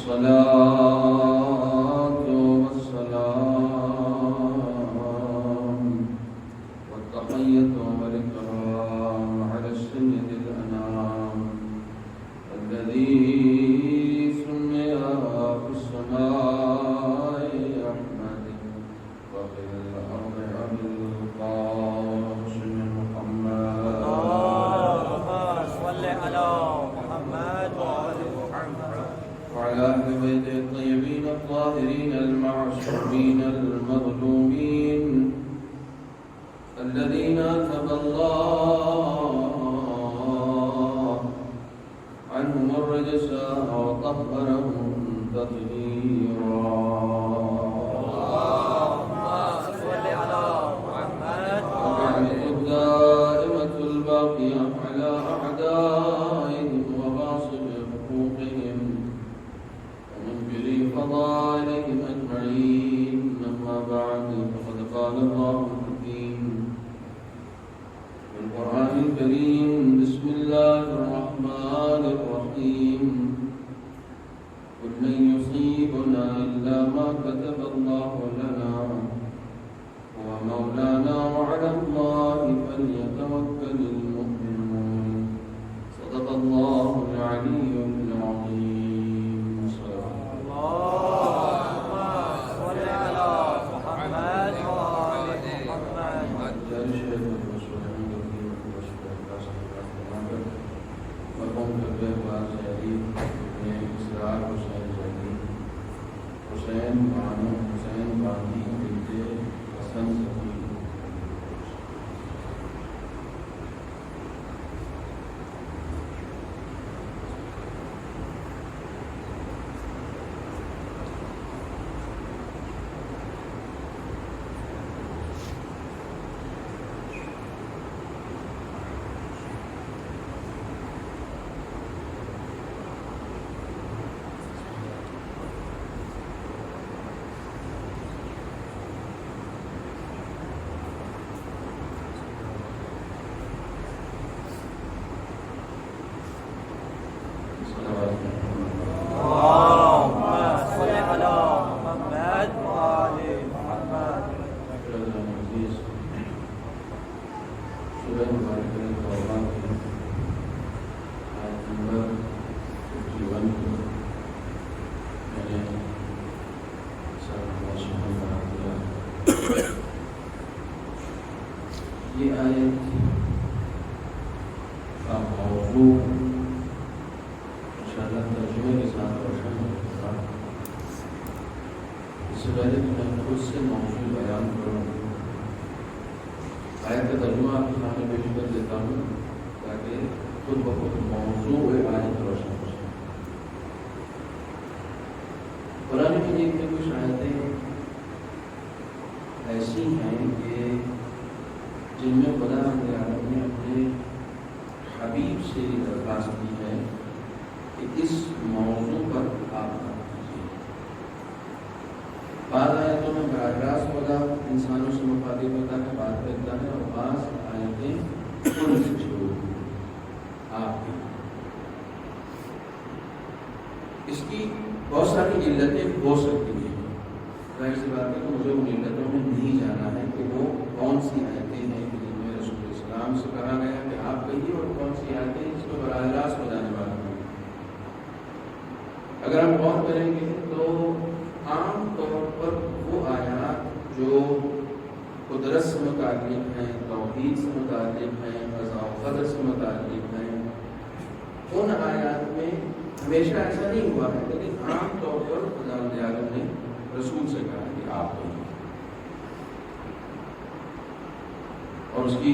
والصلاة والسلام والتحية والإكرام على سيد الأنام الذي سمي في السماء أحمد وفي الأرض أبي القاسم محمد. اللهم صل على محمد وآل محمد وعلى أهل بيته الطيبين الطاهرين المعصومين المظلومين الذين أذهب الله عنهم الرجس وطهرهم تطهيرا. اللهم صل على محمد وبعث الدائمة الباقية على أعدائهم وباصب حقوقهم ومنكر فضائلهم أجمعين. أما بعد فقد قال الله الحكيم في القرآن الكريم: بسم الله الرحمن الرحيم. قل لن يصيبنا إلا ما كتب الله لنا هو مولانا وعلى الله فليتوكل المؤمنون. صدق الله العلي العظيم. اللهم صل على محمد وآل محمد. حسین بانو حسین باندھی بنت حسن صفی. اللهم صل على محمد وآل محمد. صبح مبارک توبہ کی آیت نمبر 51 کو میں نے سب موسم بنا دیا. یہ آیت کا موضوع انشاءاللہ ترجمے کے ساتھ روشن ہوگا. اس سے پہلے تو میں خود سے موضوع بیان کروں. آیت کا ترجمہ آپ کے سامنے پیش کر دیتا ہوں تاکہ خود بخود موضوع آیت روشن ہو جائے. قرآن مجید میں کچھ آیتیں ایسی ہیں کہ جن میں خدا رب العالمین نے اپنے حبیب سے درخواست کی ہے کہ اس موضوع پر آپ بات کیجیے. بعض آیتوں میں براہ راست خدا انسانوں سے مخاطب ہوتا ہے، بات کرتا ہے، اور بعض آیتیں ان سے شروع آپ کی. اس کی بہت ساری علتیں ہو سکتی ہیں. ظاہر سی بات ہے کہ مجھے ان علتوں میں نہیں جانا ہے کہ وہ کون سی آیتیں ہیں کہ جن میں رسول اسلام سے کہا گیا کہ آپ کہیے، اور کون سی آیتیں جس کو براہ راست خدا نے بات کی. اگر ہم غور کریں گے تو عام طور پر وہ آیات جو قدرت سے متعلق ہیں، توحید سے متعلق ہیں، قضاء و قدر سے متعلق ہیں، ان آیات میں ہمیشہ ایسا نہیں ہوا ہے، لیکن عام طور پر خدا عالم نے رسول سے کہا کہ آپ کہیے. اور اس کی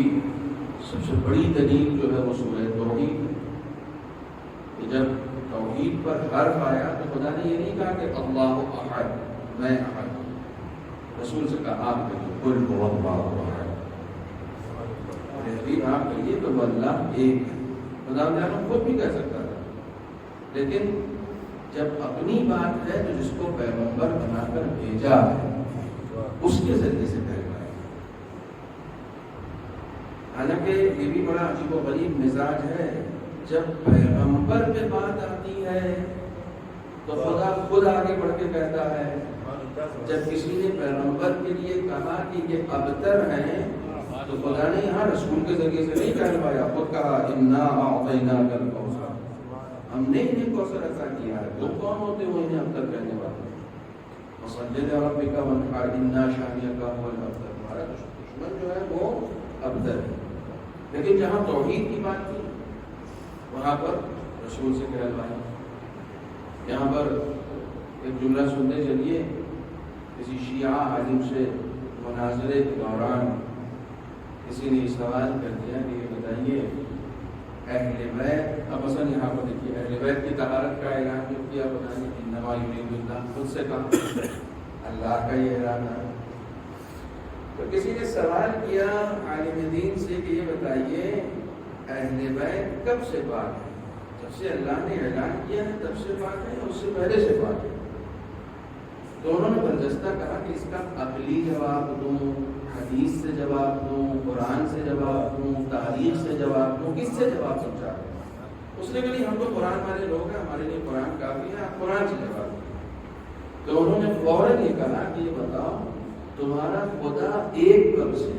سب سے بڑی دلیل جو ہے وہ سورہ توحید ہے کہ جب توحید پر حرف آیا تو خدا نے یہ نہیں کہا کہ اللہ احد، میں احد. رسول سے کہا آپ کہیے قل هو اللہ احد. آپ کہیے تو وہ اللہ ایک ہے. خدا نے خود بھی کہہ سکتا تھا، لیکن جب اپنی بات ہے تو جس کو پیغمبر بنا کر بھیجا ہے اس کے ذریعے سے کہہ پائے. حالانکہ یہ بھی بڑا عجیب و غریب مزاج ہے، جب پیغمبر پہ بات آتی ہے تو خدا خود آگے بڑھ کے کہتا ہے جب کسی نے پیغمبر کے لیے کہا کہ یہ ابتر ہیں تو خدا نے یہاں رسول کے ذریعے سے نہیں کہلوایا، خود کہا انا اعطیناک الکوثر، ہم نے انہیں کوثر عطا کیا ہے۔ وہ کون ہوتے وہ انہیں ابتر کہنے والے؟ وصلی لربک وانحر انا شانئک هو الابتر، ہمارا دشمن جو ہے وہ ابتر ہے۔ لیکن جہاں توحید کی بات تھی وہاں پر رسول سے کہلوایا۔ یہاں پر ایک جملہ سنتے چلیے، کسی شیعہ عالم سے مناظرے کے دوران کسی نے سوال کر دیا کہ یہ بتائیے اہل بیت، اب مثلا یہاں پر دیکھیے اہل بیت کی طہارت کا اعلان جو کیا بتائیے انما یرید اللہ، خود سے کہا اللہ کا یہ ارادہ ہے۔ تو کسی نے سوال کیا عالم دین سے کہ یہ بتائیے اہل بیت کب سے پاک ہے؟ جب سے اللہ نے اعلان کیا ہے تب سے پاک ہے یا اس سے پہلے سے پاک ہے؟ تو انہوں نے برجستہ کہا کہ اس کا عقلی جواب دوں، حدیث سے جواب دوں، قرآن سے جواب دوں، تاریخ سے جواب دوں، کس سے جواب سمجھا؟ اس نے کہا ہم تو قرآن والے لوگ ہیں، ہمارے لیے قرآن کافی ہے، آپ قرآن سے جواب دیں۔ تو انہوں نے فوراً یہ کہا کہ یہ بتاؤ تمہارا خدا ایک کب سے؟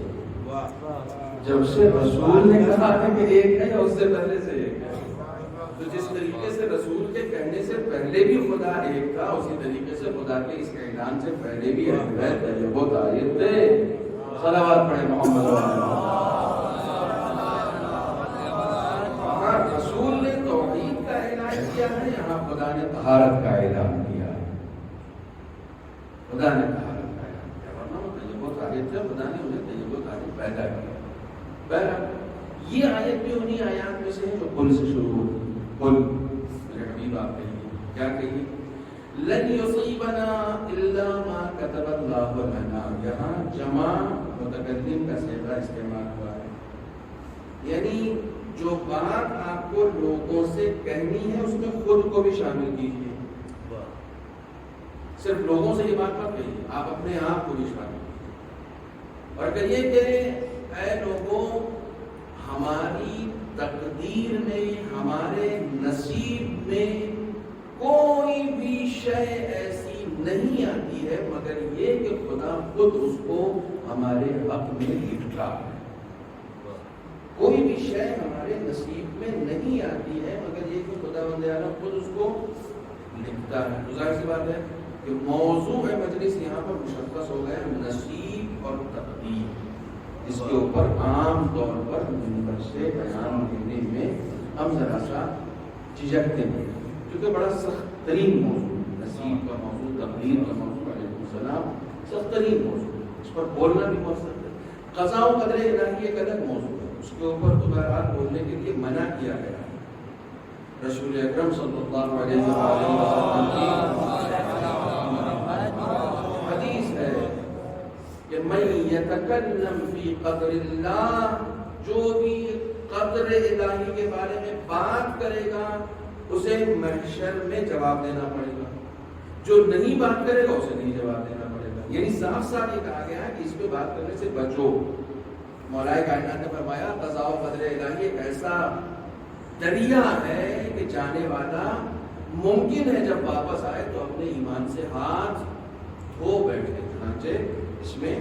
جب سے رسول نے کہا ہے کہ ایک ہے یا اس سے پہلے سے ایک ہے؟ تو جس طریقے سے رسول کے کہنے سے پہلے بھی خدا ایک تھا، اسی طریقے سے خدا کے اس اعلان سے پہلے بھی ایک ہے۔ وہ آیت تھے، صلوات پڑھے محمد وہاں رسول نے توحید کا اعلان کیا ہے، یہاں خدا نے طہارت کا اعلان کیا ہے۔ خدا نے طہارت کا اعلان کیا، ورنہ وہ طیب و طاہر تھے، خدا نے انہیں طیب و طاہر پیدا کیا۔ بہرحال یہ آیت بھی انہی آیات میں سے ہے جو قل سے شروع ہوتی ہے۔ قل میرے حبیب آپ کہیے، کیا کہیے؟ لن یصیبنا الا ما كتب اللہ لنا، یہاں جمع متکلم کا صیغہ استعمال ہوا ہے، یعنی جو بات آپ کو لوگوں سے کہنی ہے اس میں خود کو بھی شامل کیجیے۔ صرف لوگوں سے یہ بات مت کہیے، آپ اپنے آپ کو بھی شامل کیجیے اور کہیے کہ اے لوگوں، ہماری تقدیر میں، ہمارے نصیب میں کوئی بھی شے ایسی نہیں آتی ہے مگر یہ کہ خدا خود اس کو ہمارے حق میں لکھتا ہے۔ کوئی بھی شے ہمارے نصیب میں نہیں آتی ہے مگر یہ کہ خدا بند عالم خود اس کو لکھتا ہے۔ تو ظاہر سی بات ہے کہ موضوع مجلس یہاں پر مشخص ہو گیا، نصیب اور تقدیر۔ اس کے اوپر عام طور پر منبر سے بیان دینے میں ہم ذرا سا جھجکتے ہیں کیونکہ بڑا سخت ترین موضوع، نصیب کا موضوع، تقدیر کا موضوع، علیہ السلام سخت ترین موضوع، اس پر بولنا بھی بہت سخت ہے۔ قضاء و قدر الہی ایک الگ موضوع ہے، اس کے اوپر تو بہرحال بولنے کے لیے منع کیا گیا ہے۔ رسول اکرم صلی اللہ علیہ وسلم کی حدیث ہے کہ من یتکلم فی قدر اللہ، جو بھی قدر الہی کے بارے میں بات کرے گا اسے محشر میں جواب دینا پڑے گا، جو نہیں بات کرے گا اسے نہیں جواب دینا پڑے گا۔ یعنی صاف صاف یہ کہا گیا ہے کہ اس پہ بات کرنے سے بچو۔ مولا کائنات نے فرمایا قضاء و قدر الہی ایک ایسا دریا ہے کہ جانے والا ممکن ہے جب واپس آئے تو اپنے ایمان سے ہاتھ دھو بیٹھے۔ چنانچہ اس میں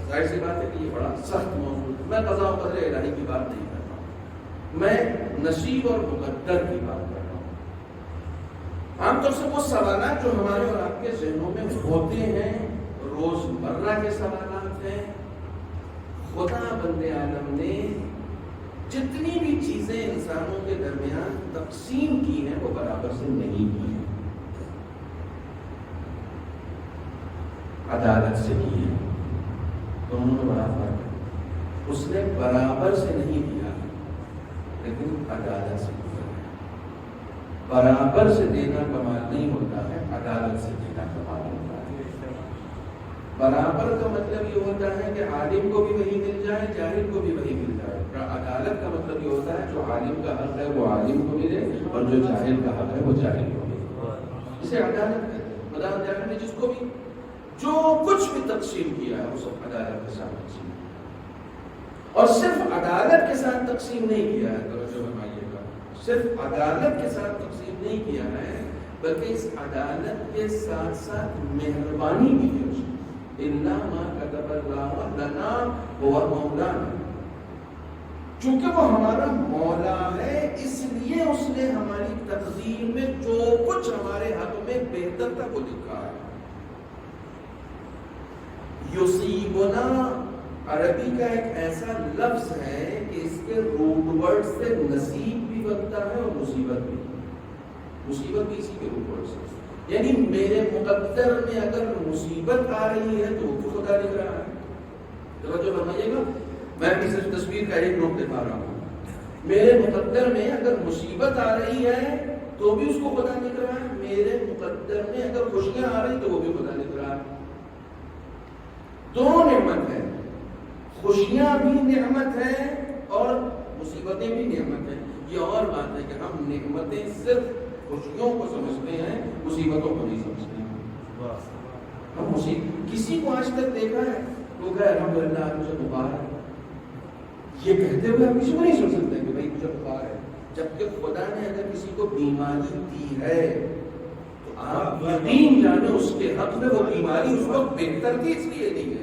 ظاہر سی بات ہے کہ یہ بڑا سخت موضوع ہے۔ میں قضاء و قدر الہی کی بات نہیں کر رہا ہوں، میں نصیب اور مقدر کی بات کر رہا ہوں۔ عام طور سے وہ سوالات جو ہمارے اور آپ کے ذہنوں میں ہوتے ہیں، روزمرہ کے سوالات ہیں، خدا بند عالم نے جتنی بھی چیزیں انسانوں کے درمیان تقسیم کی ہیں وہ برابر سے نہیں کی ہیں، عدالت سے کی ہے۔ دونوں میں بڑا فرق ہے، اس نے برابر سے نہیں کیا لیکن عدالت سے کیا ہے۔ برابر سے دینا کمال نہیں ہوتا ہے، عدالت سے دینا کمال ہوتا ہے۔ برابر کا مطلب یہ ہوتا ہے کہ عالم کو بھی وہی مل جائے، جاہل کو بھی وہی مل جائے۔ عدالت کا مطلب یہ ہوتا ہے جو عالم کا حق ہے وہ عالم کو ملے اور جو جاہل کا حق ہے وہ جاہل کو ملے، اسے عدالت کہتے ہیں۔ خدا تعالیٰ نے جس کو بھی جو کچھ بھی تقسیم کیا ہے وہ سب عدالت کے ساتھ تقسیم کیا، اور صرف عدالت کے ساتھ تقسیم نہیں کیا ہے، توجہ فرمائیے گا، صرف عدالت کے ساتھ تقسیم نہیں کیا ہے بلکہ اس عدالت کے ساتھ ساتھ مہربانی بھی ہے اس میں، الا ما كتب اللہ لنا هو مولانا، چونکہ وہ ہمارا مولا ہے اس لیے اس نے ہماری تقدیر میں جو کچھ ہمارے حق میں بہتر تھا وہ لکھا ہے۔ یصیبنا عربی کا ایک ایسا لفظ ہے کہ اس کے روٹ ورڈ سے نصیب بھی بنتا ہے اور مصیبت بھی، مصیبت بھی اسی کے روٹ ورڈ سے، یعنی میرے مقدر میں اگر مصیبت آ رہی ہے تو وہ بھی خدا لکھ رہا ہے۔ توجہ فرمائیے گا، میں اپنی صرف تصویر کا ایک روپ دکھا رہا ہوں، میرے مقدر میں اگر مصیبت آ رہی ہے تو بھی اس کو خدا لکھ رہا ہے، میرے مقدر میں اگر خوشیاں آ رہی تو وہ بھی خدا لکھ رہا ہے۔ دونوں نعمت ہے، خوشیاں بھی نعمت ہے اور مصیبتیں بھی نعمت ہیں۔ یہ اور بات ہے کہ ہم نعمتیں صرف خوشیوں کو سمجھتے ہیں، مصیبتوں کو نہیں سمجھتے ہیں۔ ہم کسی کو آج تک دیکھا ہے تو کہا الحمدللہ آج مجھے بخار ہے، یہ کہتے ہوئے ہم کسی کو نہیں سن سکتے کہ بھائی مجھے بخار ہے، جبکہ خدا نے اگر کسی کو بیماری دی ہے تو آپ یقین جانے اس کے حق میں وہ بیماری اس وقت بہتر تھی اس لیے دی ہے۔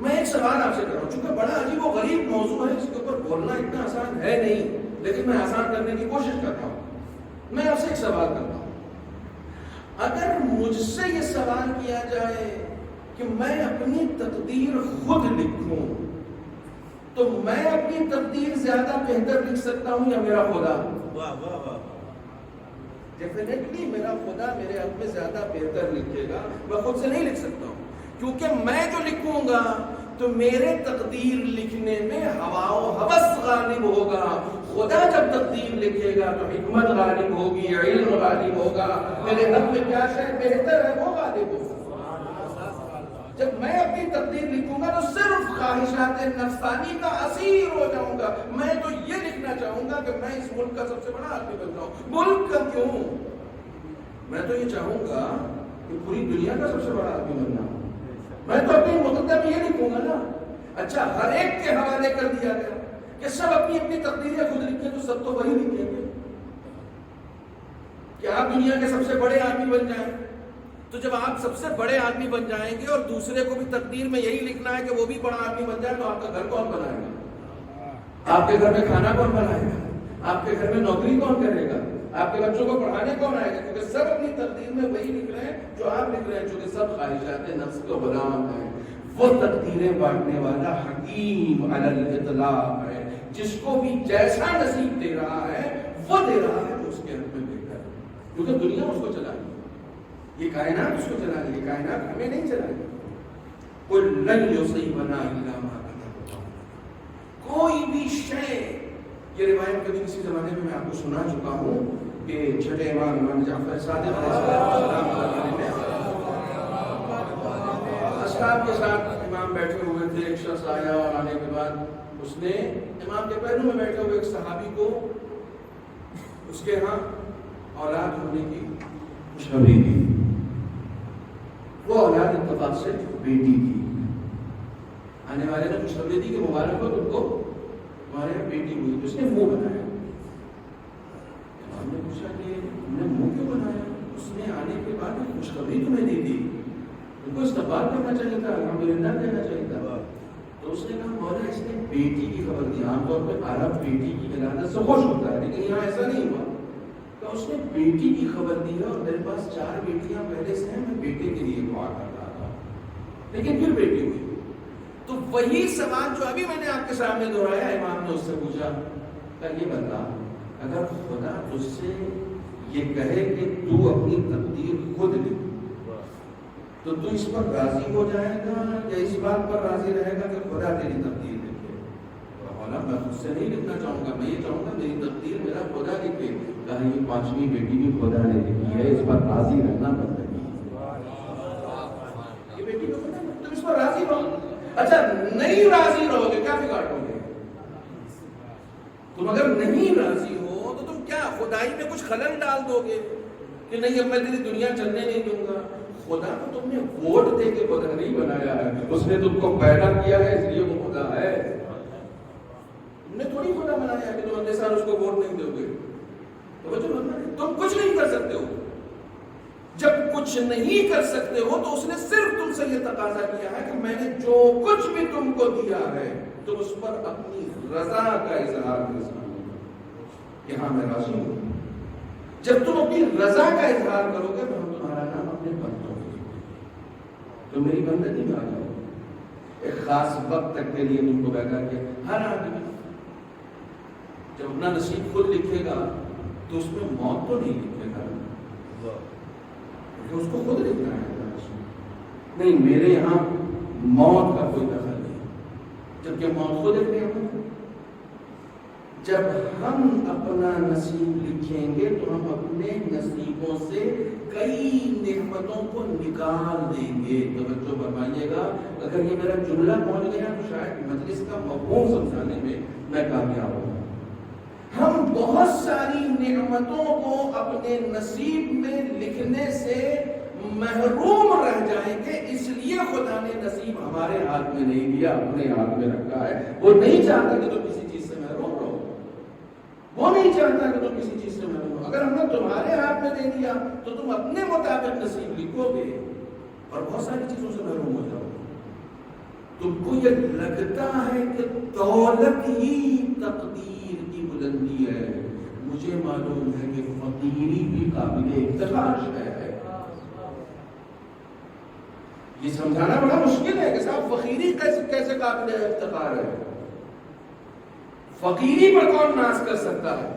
میں ایک سوال آپ سے کر رہا ہوں، چونکہ بڑا عجیب و غریب موضوع ہے، اس کے اوپر بولنا اتنا آسان ہے نہیں، لیکن میں آسان کرنے کی کوشش کر رہا ہوں۔ میں آپ سے ایک سوال کرتا ہوں، اگر مجھ سے یہ سوال کیا جائے کہ میں اپنی تقدیر خود لکھوں تو میں اپنی تقدیر زیادہ بہتر لکھ سکتا ہوں یا میرا خدا؟ ڈیفینیٹلی میرا خدا میرے حق میں زیادہ بہتر لکھے گا، میں خود سے نہیں لکھ سکتا ہوں، کیونکہ میں جو لکھوں گا تو میرے تقدیر لکھنے میں ہوا و ہوس غالب ہوگا، خدا جب تقدیر لکھے گا تو حکمت غالب ہوگی، علم غالب ہوگا، میرے حق میں کیا شے بہتر ہے وہ غالب ہوگا۔ جب میں اپنی تقدیر لکھوں گا تو صرف خواہشات نفسانی کا اسیر ہو جاؤں گا۔ میں تو یہ لکھنا چاہوں گا کہ میں اس ملک کا سب سے بڑا آدمی بن جاؤں، ملک کا کیوں، میں تو یہ چاہوں گا کہ پوری دنیا کا سب سے بڑا آدمی بننا ہوں۔ میں تو اپنی مقدر میں یہ لکھوں گا نا۔ اچھا، ہر ایک کے حوالے کر دیا گیا کہ سب اپنی اپنی تقدیریں خود لکھیں تو سب تو وہی لکھیں گے کہ آپ دنیا کے سب سے بڑے آدمی بن جائیں۔ تو جب آپ سب سے بڑے آدمی بن جائیں گے اور دوسرے کو بھی تقدیر میں یہی لکھنا ہے کہ وہ بھی بڑا آدمی بن جائے، تو آپ کا گھر کون بنائے گا؟ آپ کے گھر میں کھانا کون بنائے گا؟ آپ کے گھر میں نوکری کون کرے گا؟ آپ کے بچوں کو پڑھانے کون آئے گا؟ کیونکہ سب اپنی تقدیر میں وہی لکھ رہے ہیں جو آپ لکھ رہے ہیں، چونکہ سب خواہشات نفس کے غلام ہیں۔ وہ تقدیریں بانٹنے والا حکیم علی الاطلاق ہے، جس کو بھی جیسا نصیب دے رہا ہے وہ دے رہا ہے جو اس کے حق میں بہتر ہے، کیونکہ دنیا اس کو چلائے، یہ کائنات اس کو چلا رہی ہے، کائنات ہمیں نہیں چلائے گی۔ قُلْ لَنْ يُصِيبَنَا إِلَّا مَا كَتَبَ اللَّهُ، کوئی بھی شے، یہ روایت کبھی کسی زمانے میں آپ کو سنا چکا ہوں کہ چھٹے امام جعفر صادق علیہ السلام کے اصحاب کے ساتھ امام بیٹھے ہوئے تھے، ایک شخص آیا اور آنے کے بعد اس نے امام کے پیروں میں بیٹھے ہوئے ایک صحابی کو اس کے ہاں اولاد ہونے کی خوشخبری دی۔ وہ اولاد اتفاق سے بیٹی تھی، آنے والے نے خوشخبری دی کہ مبارک ہو تم کو، ہمارے یہاں بیٹی ہوئی۔ تو اس نے منہ بنایا، ہم نے پوچھا کہ تم نے منہ کیوں بنایا؟ اس نے آنے کے بعد خوشخبری تمہیں دی تھی، تم کو استقبال کرنا چاہیے تھا، الحمدللہ کہنا چاہیے تھا۔ تو اس نے کہا مولا اس نے بیٹی کی خبر دی، عام طور پہ عرب بیٹی کی ولادت سے خوش ہوتا ہے، لیکن یہاں ایسا نہیں ہوا۔ تو اس نے بیٹی کی خبر دی ہے اور میرے پاس 4 بیٹیاں پہلے سے ہیں، میں بیٹے کے لیے دعا کر رہا تھا، لیکن پھر بیٹی ہوئی۔ تو وہی سوال جو ابھی میں نے آپ کے سامنے دہرایا، امام نے اس سے پوچھا کہ یہ بتا، اگر خدا تجھ سے یہ کہے کہ تو اپنی تقدیر خود لکھ تو تو اس پر راضی ہو جائے گا یا اس بات پر راضی رہے گا کہ خدا تیری تقدیر لکھے؟ مولا میں خود سے نہیں لکھنا چاہوں گا، میں یہ چاہوں گا میری تقدیر میرا خدا لکھے۔ کہا یہ 5ویں بیٹی بھی خدا نے لکھی ہے، اس پر راضی رہنا بندگی ہے۔ یہ بیٹی کو پتہ ہے تم اس پر راضی رہو، اچھا نہیں راضی رہو گے کیا بگاڑو گے؟ تم اگر نہیں راضی ہو تو تم کیا خدائی میں کچھ خلل ڈال دو گے کہ نہیں اب میں تیری دنیا چلنے نہیں دوں گا؟ خدا کو تم نے ووٹ دے کے خدا نہیں بنایا ہے، اس نے تم کو پیدا کیا ہے اس لیے وہ خدا ہے۔ تم نے تھوڑی خدا بنایا ہے کہ تم اگلے سال اس کو ووٹ نہیں دو گے۔ تم کچھ نہیں کر سکتے ہو. جب کچھ نہیں کر سکتے ہو تو اس نے صرف تم سے یہ تقاضا کیا ہے کہ میں نے جو کچھ بھی تم کو دیا ہے تم اس پر اپنی رضا کا اظہار کر سکو کہ ہاں میں راضی ہوں. جب تم اپنی رضا کا اظہار کرو گے تو ہم تمہارا نام اپنے بندوں کو لکھیں گے. تو میری بندگی میں آ جاؤ. ایک خاص وقت تک کے لیے تم کو بیٹھا کے ہر آدمی جب اپنا نصیب خود لکھے گا تو اس میں موت تو نہیں لکھے گا، اس کو خود لکھنا ہے. نہیں، میرے یہاں موت کا کوئی دخل نہیں، جبکہ موت خود لکھنے ہوں. جب ہم اپنا نصیب لکھیں گے تو ہم اپنے نصیبوں سے کئی نعمتوں کو نکال دیں گے. توجہ فرمائیے گا، اگر یہ میرا جملہ پہنچ گیا تو شاید مجلس کا مفہوم سمجھانے میں کامیاب ہوں. ہم بہت ساری نعمتوں کو اپنے نصیب میں لکھنے سے محروم رہ جائیں گے، اس لیے خدا نے نصیب ہمارے ہاتھ میں نہیں دیا، اپنے ہاتھ میں رکھا ہے. وہ نہیں چاہتا کہ تم کسی چیز سے محروم رہو، وہ نہیں چاہتا کہ تم کسی چیز سے محروم رہو. اگر ہم نے تمہارے ہاتھ میں دے دیا تو تم اپنے مطابق نصیب لکھو گے اور بہت ساری چیزوں سے محروم ہو جاؤ گے. تم کو یہ لگتا ہے کہ دولت ہی تقدیر کی بلندی ہے، مجھے معلوم ہے کہ فقیری بھی قابل افتخار ہے. یہ سمجھانا بڑا مشکل ہے کہ صاحب فقیری کیسے قابل افتخار ہے. فقیری پر کون ناز کر سکتا ہے؟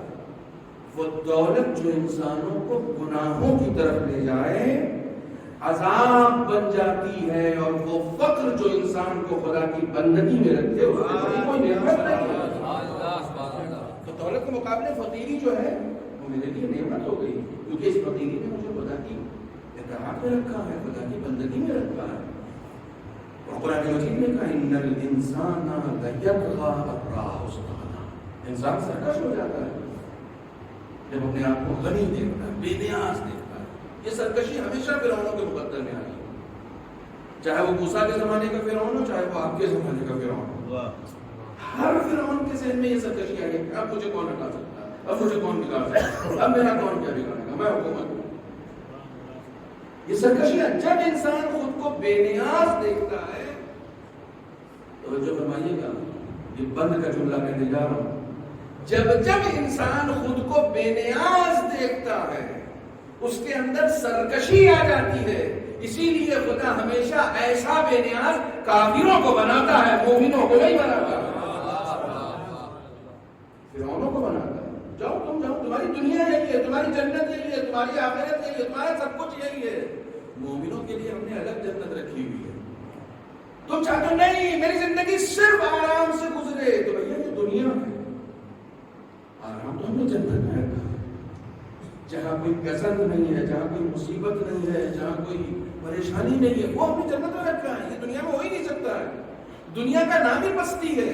وہ دولت جو انسانوں کو گناہوں کی طرف لے جائے عذاب بن جاتی ہے، اور وہ فقر جو انسان کو خدا کی بندگی میں رکھتے اس سے بڑی کوئی نعمت نہیں ہے. تو دولت کے مقابلے فقیری جو ہے وہ میرے لیے نعمت ہو گئی، کیونکہ اس فقیری میں مجھے خدا کی اطاعت میں رکھا ہے، خدا کی بندگی میں رکھا ہے. اور قرآن مجید نے کہا ان الانسان لیطغی ان رآہ استغنی. انسان سرکش ہو جاتا ہے جب اپنے آپ کو غنی دیکھتا ہے، بے نیاز دیکھتا ہے. یہ سرکشی ہمیشہ فرعونوں کے مقدر میں آئی، چاہے وہ موسیٰ کے زمانے کا فرعون ہو، چاہے وہ آپ کے زمانے کا فرعون ہو. ہر فرعون کے ذہن میں یہ سرکشی آئی کہ اب مجھے کون ہٹا سکتا ہے، اب مجھے کون بگاڑ سکتا ہے، اب میرا کون کیا بگاڑے گا، میں حکومت ہوں. یہ سرکشیاں جب انسان خود کو بے نیاز دیکھتا ہے، توجہ فرمائیے گا، یہ بند کا جملہ کہنے جا رہا ہوں، جب انسان خود کو بے نیاز دیکھتا ہے اس کے اندر سرکشی آ جاتی ہے. اسی لیے خدا ہمیشہ ایسا بے نیاز کافروں کو بناتا ہے، مومنوں کو نہیں بناتا. فرعونوں کو بناتا ہے. جاؤ تم جاؤ، تمہاری دنیا یہی ہے، تمہاری جنت یہی ہے، تمہاری آخرت یہی ہے، تمہارا سب کچھ یہی ہے. مومنوں کے لیے ہم نے الگ جنت رکھی ہوئی ہے. تم چاہتے ہو نہیں میری زندگی صرف آرام سے گزرے، تو بھیا یہ دنیا ہے، آرام تو ہم نے جنت میں رکھا ہے، جہاں کوئی گزر نہیں ہے، جہاں کوئی مصیبت نہیں ہے، جہاں کوئی پریشانی نہیں ہے، وہ ہم نے جنت میں رکھا ہے. یہ دنیا میں ہو ہی نہیں سکتا ہے. دنیا کا نام ہی پستی ہے.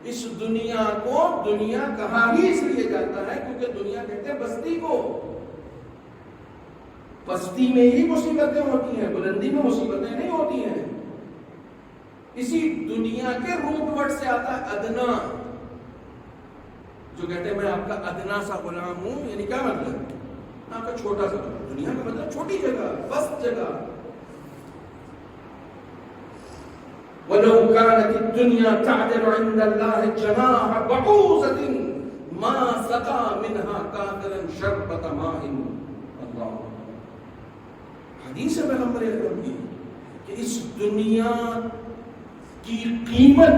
اس دنیا کو دنیا کہا ہی اس لیے جاتا ہے کیونکہ دنیا کہتے ہیں بستی کو. پستی میں ہی مصیبتیں ہوتی ہیں، بلندی میں مصیبتیں نہیں ہوتی ہیں. اسی دنیا کے روٹ ورڈ سے آتا ہے ادنا، جو کہتے ہیں میں آپ کا ادنا سا غلام ہوں. یعنی کیا مطلب؟ آپ کا چھوٹا سا. دنیا کا مطلب چھوٹی جگہ، پست جگہ. وَلَوْ كَانَتِ الدُّنْيَا تَعْدِلُ عِنْدَ اللَّهِ جَنَاحَ بَعُوضَةٍ مَا سَقَىٰ مِنْهَا كَافِرًا شَرْبَةَ مَاءٍ. اللہ حدیث ہے پیغمبر اکرم کی کہ اس دنیا کی قیمت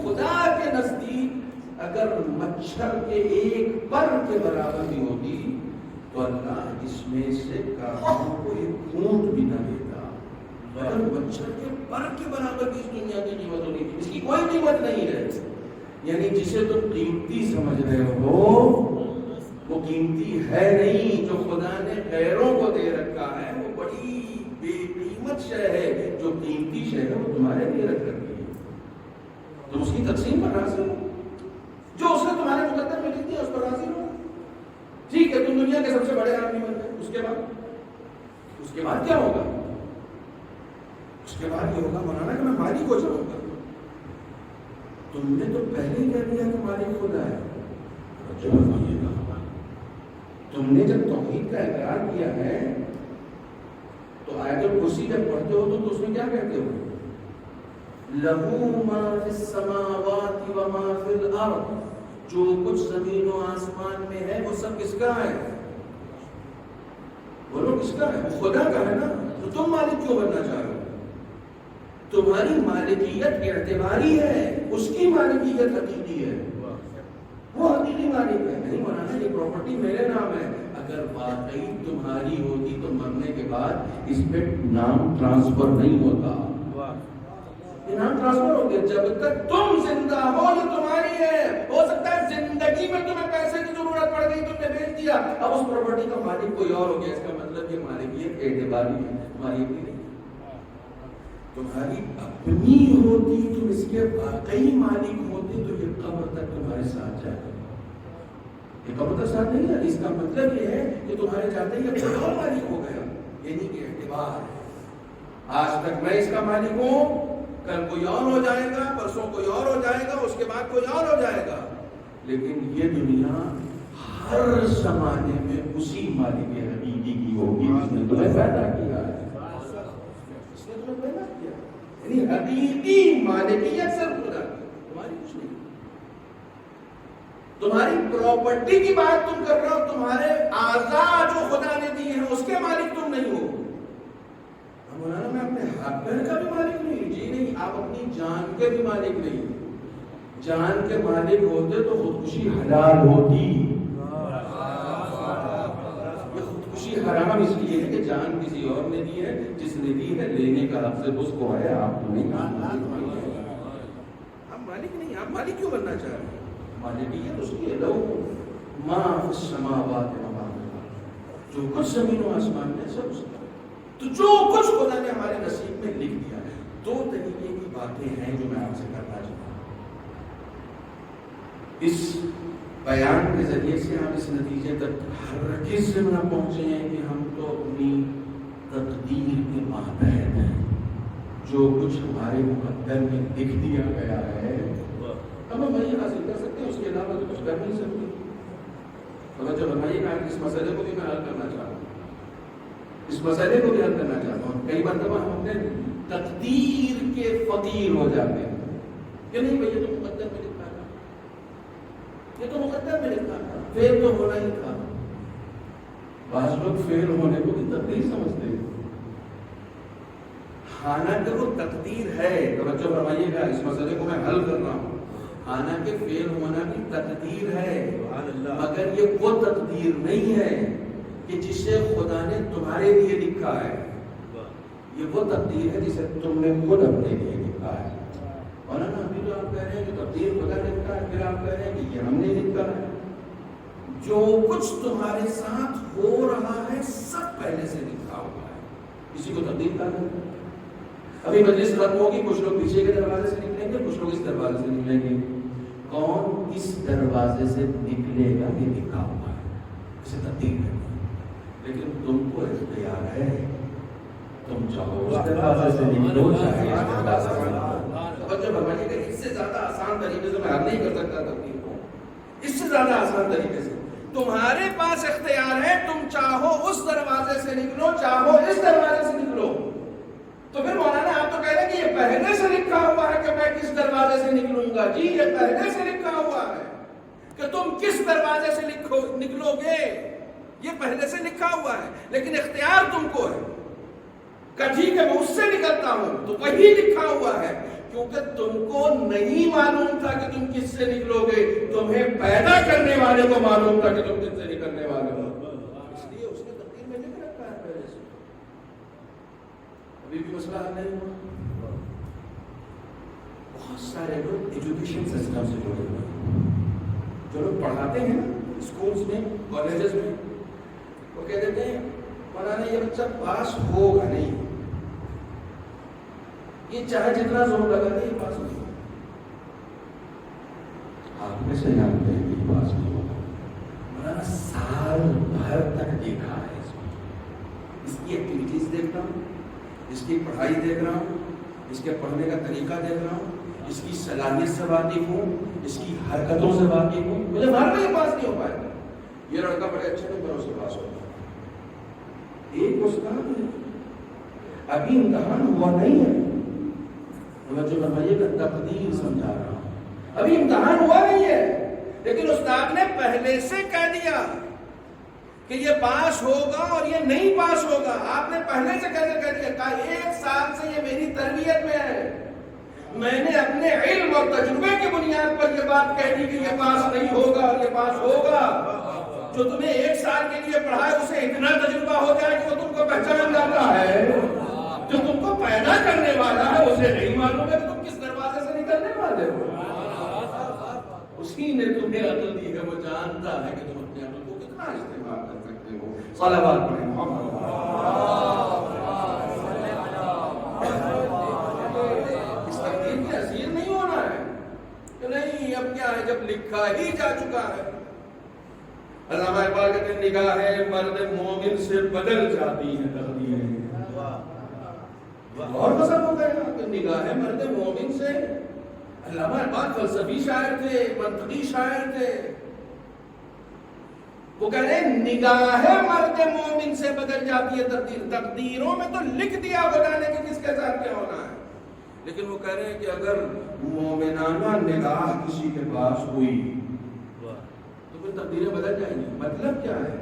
خدا کے نزدیک اگر مچھر کے ایک پر کے برابر بھی ہوتی تو اللہ اس میں سے کافروں کو ایک اونٹ بھی نہ دیتا. اگر مچھر کے پر کے برابر کی اس دنیا کی قیمت ہوتی، اس کی کوئی قیمت نہیں ہے. یعنی جسے تم قیمتی سمجھ رہے ہو وہ قیمتی ہے نہیں. جو خدا نے غیروں کو دے رکھا ہے وہ بڑی بے قیمت شے ہے. جو قیمتی شے ہے وہ تمہارے لیے رکھ رکھی ہے، تم اس کی تقسیم پر راضی ہو. جو اس نے تمہارے مقدر میں لکھ دیا اس پر راضی ہو. ٹھیک ہے، تم دنیا کے سب سے بڑے آدمی بن گئے، اس کے بعد کیا ہوگا؟ اس کے بعد یہ ہوگا مولانا کہ میں مالک ہو جاؤں گا. تم نے تو پہلے ہی کہہ دیا کہ مالک خدا ہے. تم نے جب توحید کا اقرار کیا ہے تو آیت الکرسی جب پڑھتے ہو تو اس میں کیا کہتے ہو؟ لہو ما فی السماوات و ما فی الارض، جو کچھ زمین و آسمان میں ہے وہ سب کس کا ہے؟ بولو کس کا ہے؟ وہ خدا کا ہے نا. تو تم مالک کیوں بننا چاہ رہے ہو؟ تمہاری مالکیت اعتباری ہے، اس کی مالکیت حقیقی ہے. وہ حقیقی مالک ہے. نہیں مولانا یہ پراپرٹی میرے نام ہے. اگر واقعی تمہاری ہوتی تو مرنے کے بعد اس پہ نام ٹرانسفر نہیں ہوتا. یہ نام ٹرانسفر ہو گیا. جب تک تم زندہ ہو یہ تمہاری ہے. ہو سکتا ہے زندگی میں تمہیں پیسے کی ضرورت پڑ گئی، تم نے بیچ دیا، اب اس پراپرٹی کا مالک کوئی اور ہو گیا. اس کا مطلب یہ مالکیت اعتباری ہے، تمہاری اپنی نہیں. تمہاری اپنی ہوتی، تم اس کے واقعی مالک ہوتے تو یہ قبر تک تمہارے ساتھ جائے. یہ قبر تک ساتھ نہیں ہے. اس کا مطلب یہ ہے کہ تمہارے جاتے ہی کوئی اور مالک ہو گیا. یعنی کہ اعتبار ہے. آج تک میں اس کا مالک ہوں، کل کوئی اور ہو جائے گا، پرسوں کوئی اور ہو جائے گا، اس کے بعد کوئی اور ہو جائے گا. لیکن یہ دنیا ہر زمانے میں اسی مالک حقیقی کی ہوگی جس نے تمہیں پیدا کیا ہے. اس نے تمہیں پیدا کیا، یعنی حقیقی مالکیت صرف خدا کی، تمہاری کچھ نہیں. تمہاری پراپرٹی کی بات تم کر رہے ہو، تمہارے اعضاء جو خدا نے دیے ہیں اس کے مالک تم نہیں ہو. مولانا میں اپنے ہاتھ پیر کا بھی مالک نہیں. جی نہیں، آپ اپنی جان کے بھی مالک نہیں. جان کے مالک ہوتے تو خودکشی حلال ہوتی. یہ خودکشی حرام اس لیے ہے کہ جان کسی اور نے دی ہے، جس نے دی ہے لینے کا حق سے اس کو ہے. آپ کو نہیں. آپ مالک نہیں. آپ مالک کیوں بننا چاہ رہے ہیں؟ مالکیت اس کی ہے. لو ما فی السماوات و ما فی الارض، جو کچھ زمین و آسمان میں سب اس کا. تو جو کچھ خدا نے ہمارے نصیب میں لکھ دیا ہے. دو طریقے کی باتیں ہیں جو میں آپ سے کرنا چاہتا ہوں. اس بیان کے ذریعے سے آپ اس نتیجے تک ہرگز سے نہ پہنچے ہیں کہ ہم تو اپنی تقدیر کے ماتحت ہیں. جو کچھ ہمارے مقدر میں لکھ دیا گیا ہے اب ہم وہی حاصل کر سکتے ہیں، اس کے علاوہ تو کچھ کر نہیں سکتے. توجہ فرمائیے گا. اس مسئلے کو بھی میں حل کرنا چاہتا ہوں. اس مسئلے کو بھی حل کرنا چاہتا ہوں. کئی مرتبہ ہم اپنے تقدیر کے فقیر ہو جاتے ہیں کہ نہیں بھائی یہ تو مقدر میں لکھا تھا، یہ تو مقدر میں لکھا تھا، فیل تو ہونا ہی تھا. بعض لوگ فیل ہونے کو بھی تقدیر سمجھتے ہیں، حالانکہ وہ تقدیر ہے. توجہ فرمائیے گا. اس مسئلے کو میں حل کر رہا ہوں. حالانکہ فیل ہونا بھی تقدیر ہے، مگر یہ وہ تقدیر نہیں ہے کہ جسے خدا نے تمہارے لیے لکھا ہے. یہ وہ تقدیر ہے جسے تم نے خود اپنے لیے لکھا ہے. اور نا ابھی تو آپ کہہ رہے ہیں کہ تقدیر خدا نے لکھا ہے، پھر آپ کہہ رہے ہیں کہ یہ ہم نے لکھا ہے. جو کچھ تمہارے ساتھ ہو رہا ہے سب پہلے سے لکھا ہوا ہے. کسی کو تقدیر کہا ہے. ابھی مجلس ختم ہوگی، کچھ لوگ پیچھے کے دروازے سے نکلیں گے، کچھ لوگ اس دروازے سے نکلیں گے. کون کس دروازے سے نکلے گا یہ لکھا ہوا ہے، اسے تقدیر ہے. لیکن تم کو اختیار ہے، تم چاہو اس دروازے سے نکلو چاہے اس دروازے سے نکلو. توجہ فرمائیے کہ اس سے زیادہ آسان طریقے سے میں حل نہیں کر سکتا تقدیر کو. اس سے زیادہ آسان طریقے سے تمہارے پاس اختیار ہے. تم چاہو اس دروازے سے نکلو، چاہو اس دروازے سے نکلو. تو پھر مولانا آپ تو کہہ رہے ہیں کہ یہ پہلے سے لکھا ہوا ہے کہ میں کس دروازے سے نکلوں گا. جی یہ پہلے سے لکھا ہوا ہے کہ تم کس دروازے سے نکلو گے، یہ پہلے سے لکھا ہوا ہے. لیکن اختیار تم کو ہے کہ ٹھیک ہے میں اس سے نکلتا ہوں، تو وہی لکھا ہوا ہے. کیونکہ تم کو نہیں معلوم تھا کہ تم کس سے نکلو گے، تمہیں پیدا کرنے والے کو معلوم تھا کہ تم کس سے نکلنے والے ہو. اس لیے اس نے تقدیر میں لکھ رکھا ہے پہلے سے. ابھی بھی مسئلہ حل نہیں ہوا. بہت سارے لوگ ایجوکیشن سسٹم سے جڑے ہوئے ہیں، جو لوگ پڑھاتے ہیں نا اسکولس میں، کالجز میں، وہ کہہ دیتے ہیں مولانا یہ بچہ پاس ہوگا نہیں، یہ چاہے جتنا زور لگا دے یہ پاس نہیں. آپ میں سے جانتے ہیں کہ پاس نہیں ہوگا. مولانا سال بھر تک دیکھا ہے اس کی ایکٹیویٹیز دیکھ رہا ہوں، اس کی پڑھائی دیکھ رہا ہوں، اس کے پڑھنے کا طریقہ دیکھ رہا ہوں، اس کی صلاحیت سے واقف ہوں، اس کی حرکتوں سے واقف ہوں. مجھے مار میں یہ پاس نہیں ہو پائے گا. یہ لڑکا بڑے اچھے نمبروں سے پاس ہوگا. ایک استاد ہے, ابھی امتحان ہوا نہیں ہے, جو فرمائیے کہ تقدیر سمجھا رہا ہوں, ابھی امتحان ہوا نہیں ہے, لیکن استاد نے پہلے سے کہہ دیا کہ یہ پاس ہوگا اور یہ نہیں پاس ہوگا. آپ نے پہلے سے کہہ دیا, کہا 1 سال سے یہ میری تربیت میں ہے, میں نے اپنے علم اور تجربے کی بنیاد پر یہ بات کہہ دی کہ یہ پاس نہیں ہوگا اور یہ پاس ہوگا. جو تمہیں 1 سال کے لیے پڑھا ہے اسے اتنا تجربہ ہو جائے کہ وہ تم کو پہچان جاتا ہے. جو تم کو پیدا کرنے والا ہے اسے نہیں معلوم ہے کہ تم کس دروازے سے نکلنے والے ہو. اسی نے تمہیں عقل دی ہے, وہ جانتا ہے کہ تم اپنے عقل کو کتنا استعمال کر سکتے ہو. صلوات پڑھیں محمد. اس تقدیر کے اسیر نہیں ہونا ہے کہ نہیں اب کیا ہے, جب لکھا ہی جا چکا ہے. علامہ اقبال کہتے ہیں نگاہیں مرد مومن سے بدل جاتی ہیں تقدیریں. اور مذہب ہو گیا کہ نگاہیں مرد مومن سے. علامہ اقبال فلسفی شاعر تھے, منطقی شاعر تھے. وہ کہہ رہے ہیں نگاہیں مرد مومن سے بدل جاتی ہے تقدیر. تقدیروں میں تو لکھ دیا خدا نے کہ کس کے ساتھ کیا ہونا ہے, لیکن وہ کہہ رہے ہیں کہ اگر مومنانہ نگاہ کسی کے پاس ہوئی تو پھر تقدیریں بدل جائیں گی. مطلب کیا ہے,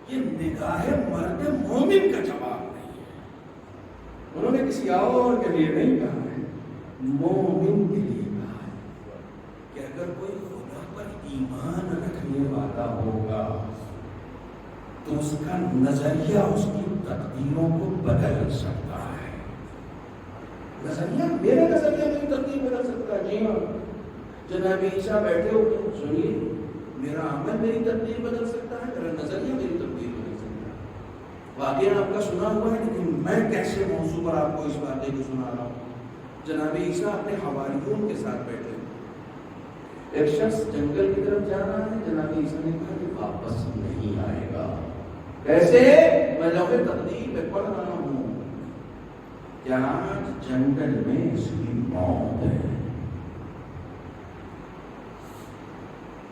یہ نگاہ مرد مومن کا جواب نہیں ہے. انہوں نے کسی اور کے لیے نہیں کہا ہے, مومن کے لیے کہا ہے کہ اگر کوئی خدا پر ایمان رکھنے والا ہوگا تو اس کا نظریہ اس کی تقدیروں کو بدل سکتا ہے. نظریہ, میرا نظریہ میری تقدیر بدل سکتا ہے. جی ہاں, جناب عیسیٰ بیٹھے ہوئے, سنیے, میرا عمل میری تقدیر بدل سکتا ہے, میرا نظریہ میری تقدیر بدل سکتا ہے. واقعہ آپ کا سنا ہوا ہے, لیکن میں کیسے موضوع پر آپ کو اس واقعے کو سنا رہا ہوں. جناب عیسیٰ اپنے حواریون کے ساتھ بیٹھے, ایک شخص جنگل کی طرف جا رہا ہے. جناب عیسیٰ نے کہا کہ واپس نہیں آئے گا. کیسے؟ میں لوح تقدیر پہ پڑھ رہا ہوں کہ آج جنگل میں اس کی موت ہے.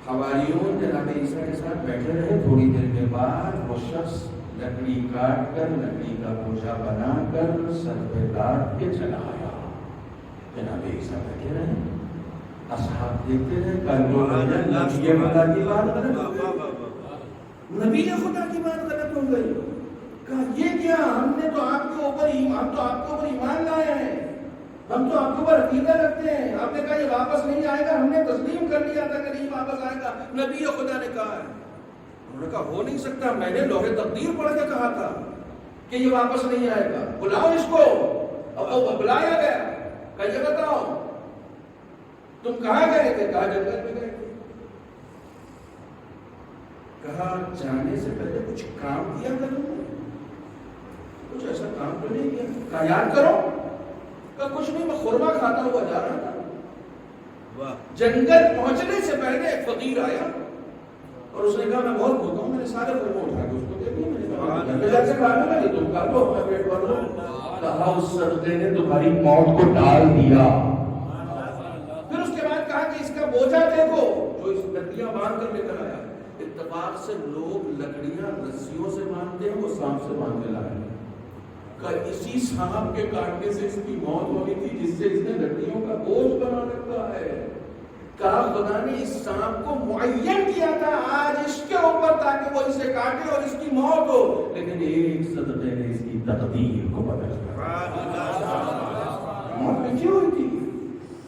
حواریون جناب عیسیٰ کے ساتھ بیٹھے رہے. تھوڑی دیر کے بعد وہ شخص لکڑی کاٹ کر, لکڑی کا بوجھا بنا کر سر پہ لاٹ کے چلا آیا. جناب عیسیٰ بیٹھے رہے, اصحاب دیکھتے رہے. نبی خدا کی بات غلط ہو گئی, نبی خدا کی بات غلط ہو گئی. کہا یہ کیا, ہم تو آپ کے اوپر ایمان لائے ہیں, ہم تو آپ کے اوپر عقیدہ رکھتے ہیں. آپ نے کہا یہ واپس نہیں آئے گا, ہم نے تسلیم کر لیا تھا کہ نہیں واپس آئے گا. نبی خدا نے کہا ہے. انہوں نے کہا ہو نہیں سکتا, میں نے لوح تقدیر پڑھ کے کہا تھا کہ یہ واپس نہیں آئے گا, بلاؤ اس کو. اب وہ بلایا گیا, کہا یہ بتاؤ تم کہاں گئے تھے؟ کہا جنگل میں گئے تھے. کہا جانے سے پہلے کچھ کام کیا تھا تم نے؟ کچھ ایسا کام تو نہیں کیا. کہا یاد کرو. کہا کچھ نہیں, میں خورما کھاتا ہوا جا رہا تھا. جنگل پہنچنے سے پہلے ایک فقیر آیا اور اس نے کہا میں بہت بھوکا ہوں, میں نے سارے خورما اٹھا کے اس کو دے دیا. میں نے کہا گھر میں جا کے کھا لو, نہیں تم کھا لو, اپنا پیٹ بھر لو. کہا اس صدقے نے تمہاری موت کو ٹال دیا. پھر اس کے بعد کہا کہ اس کا بوجھا دیکھو جو اس لکڑیاں باندھ کر لے کر آیا. اتفاق سے لوگ لکڑیاں رسیوں سے باندھتے ہیں, وہ سانپ سے باندھ کے لائے. کہ اسی سانپ کے کاٹنے سے اس کی موت ہونی تھی جس سے اس نے لکڑیوں کا بوجھ بنا رکھا ہے. کہا خدا نے اس سانپ کو معین کیا تھا آج اس کے اوپر تاکہ وہ اسے کاٹے اور اس کی موت ہو, لیکن ایک صدقے نے اس کی تقدیر کو بدل دیا. موت لکھی ہوئی تھی,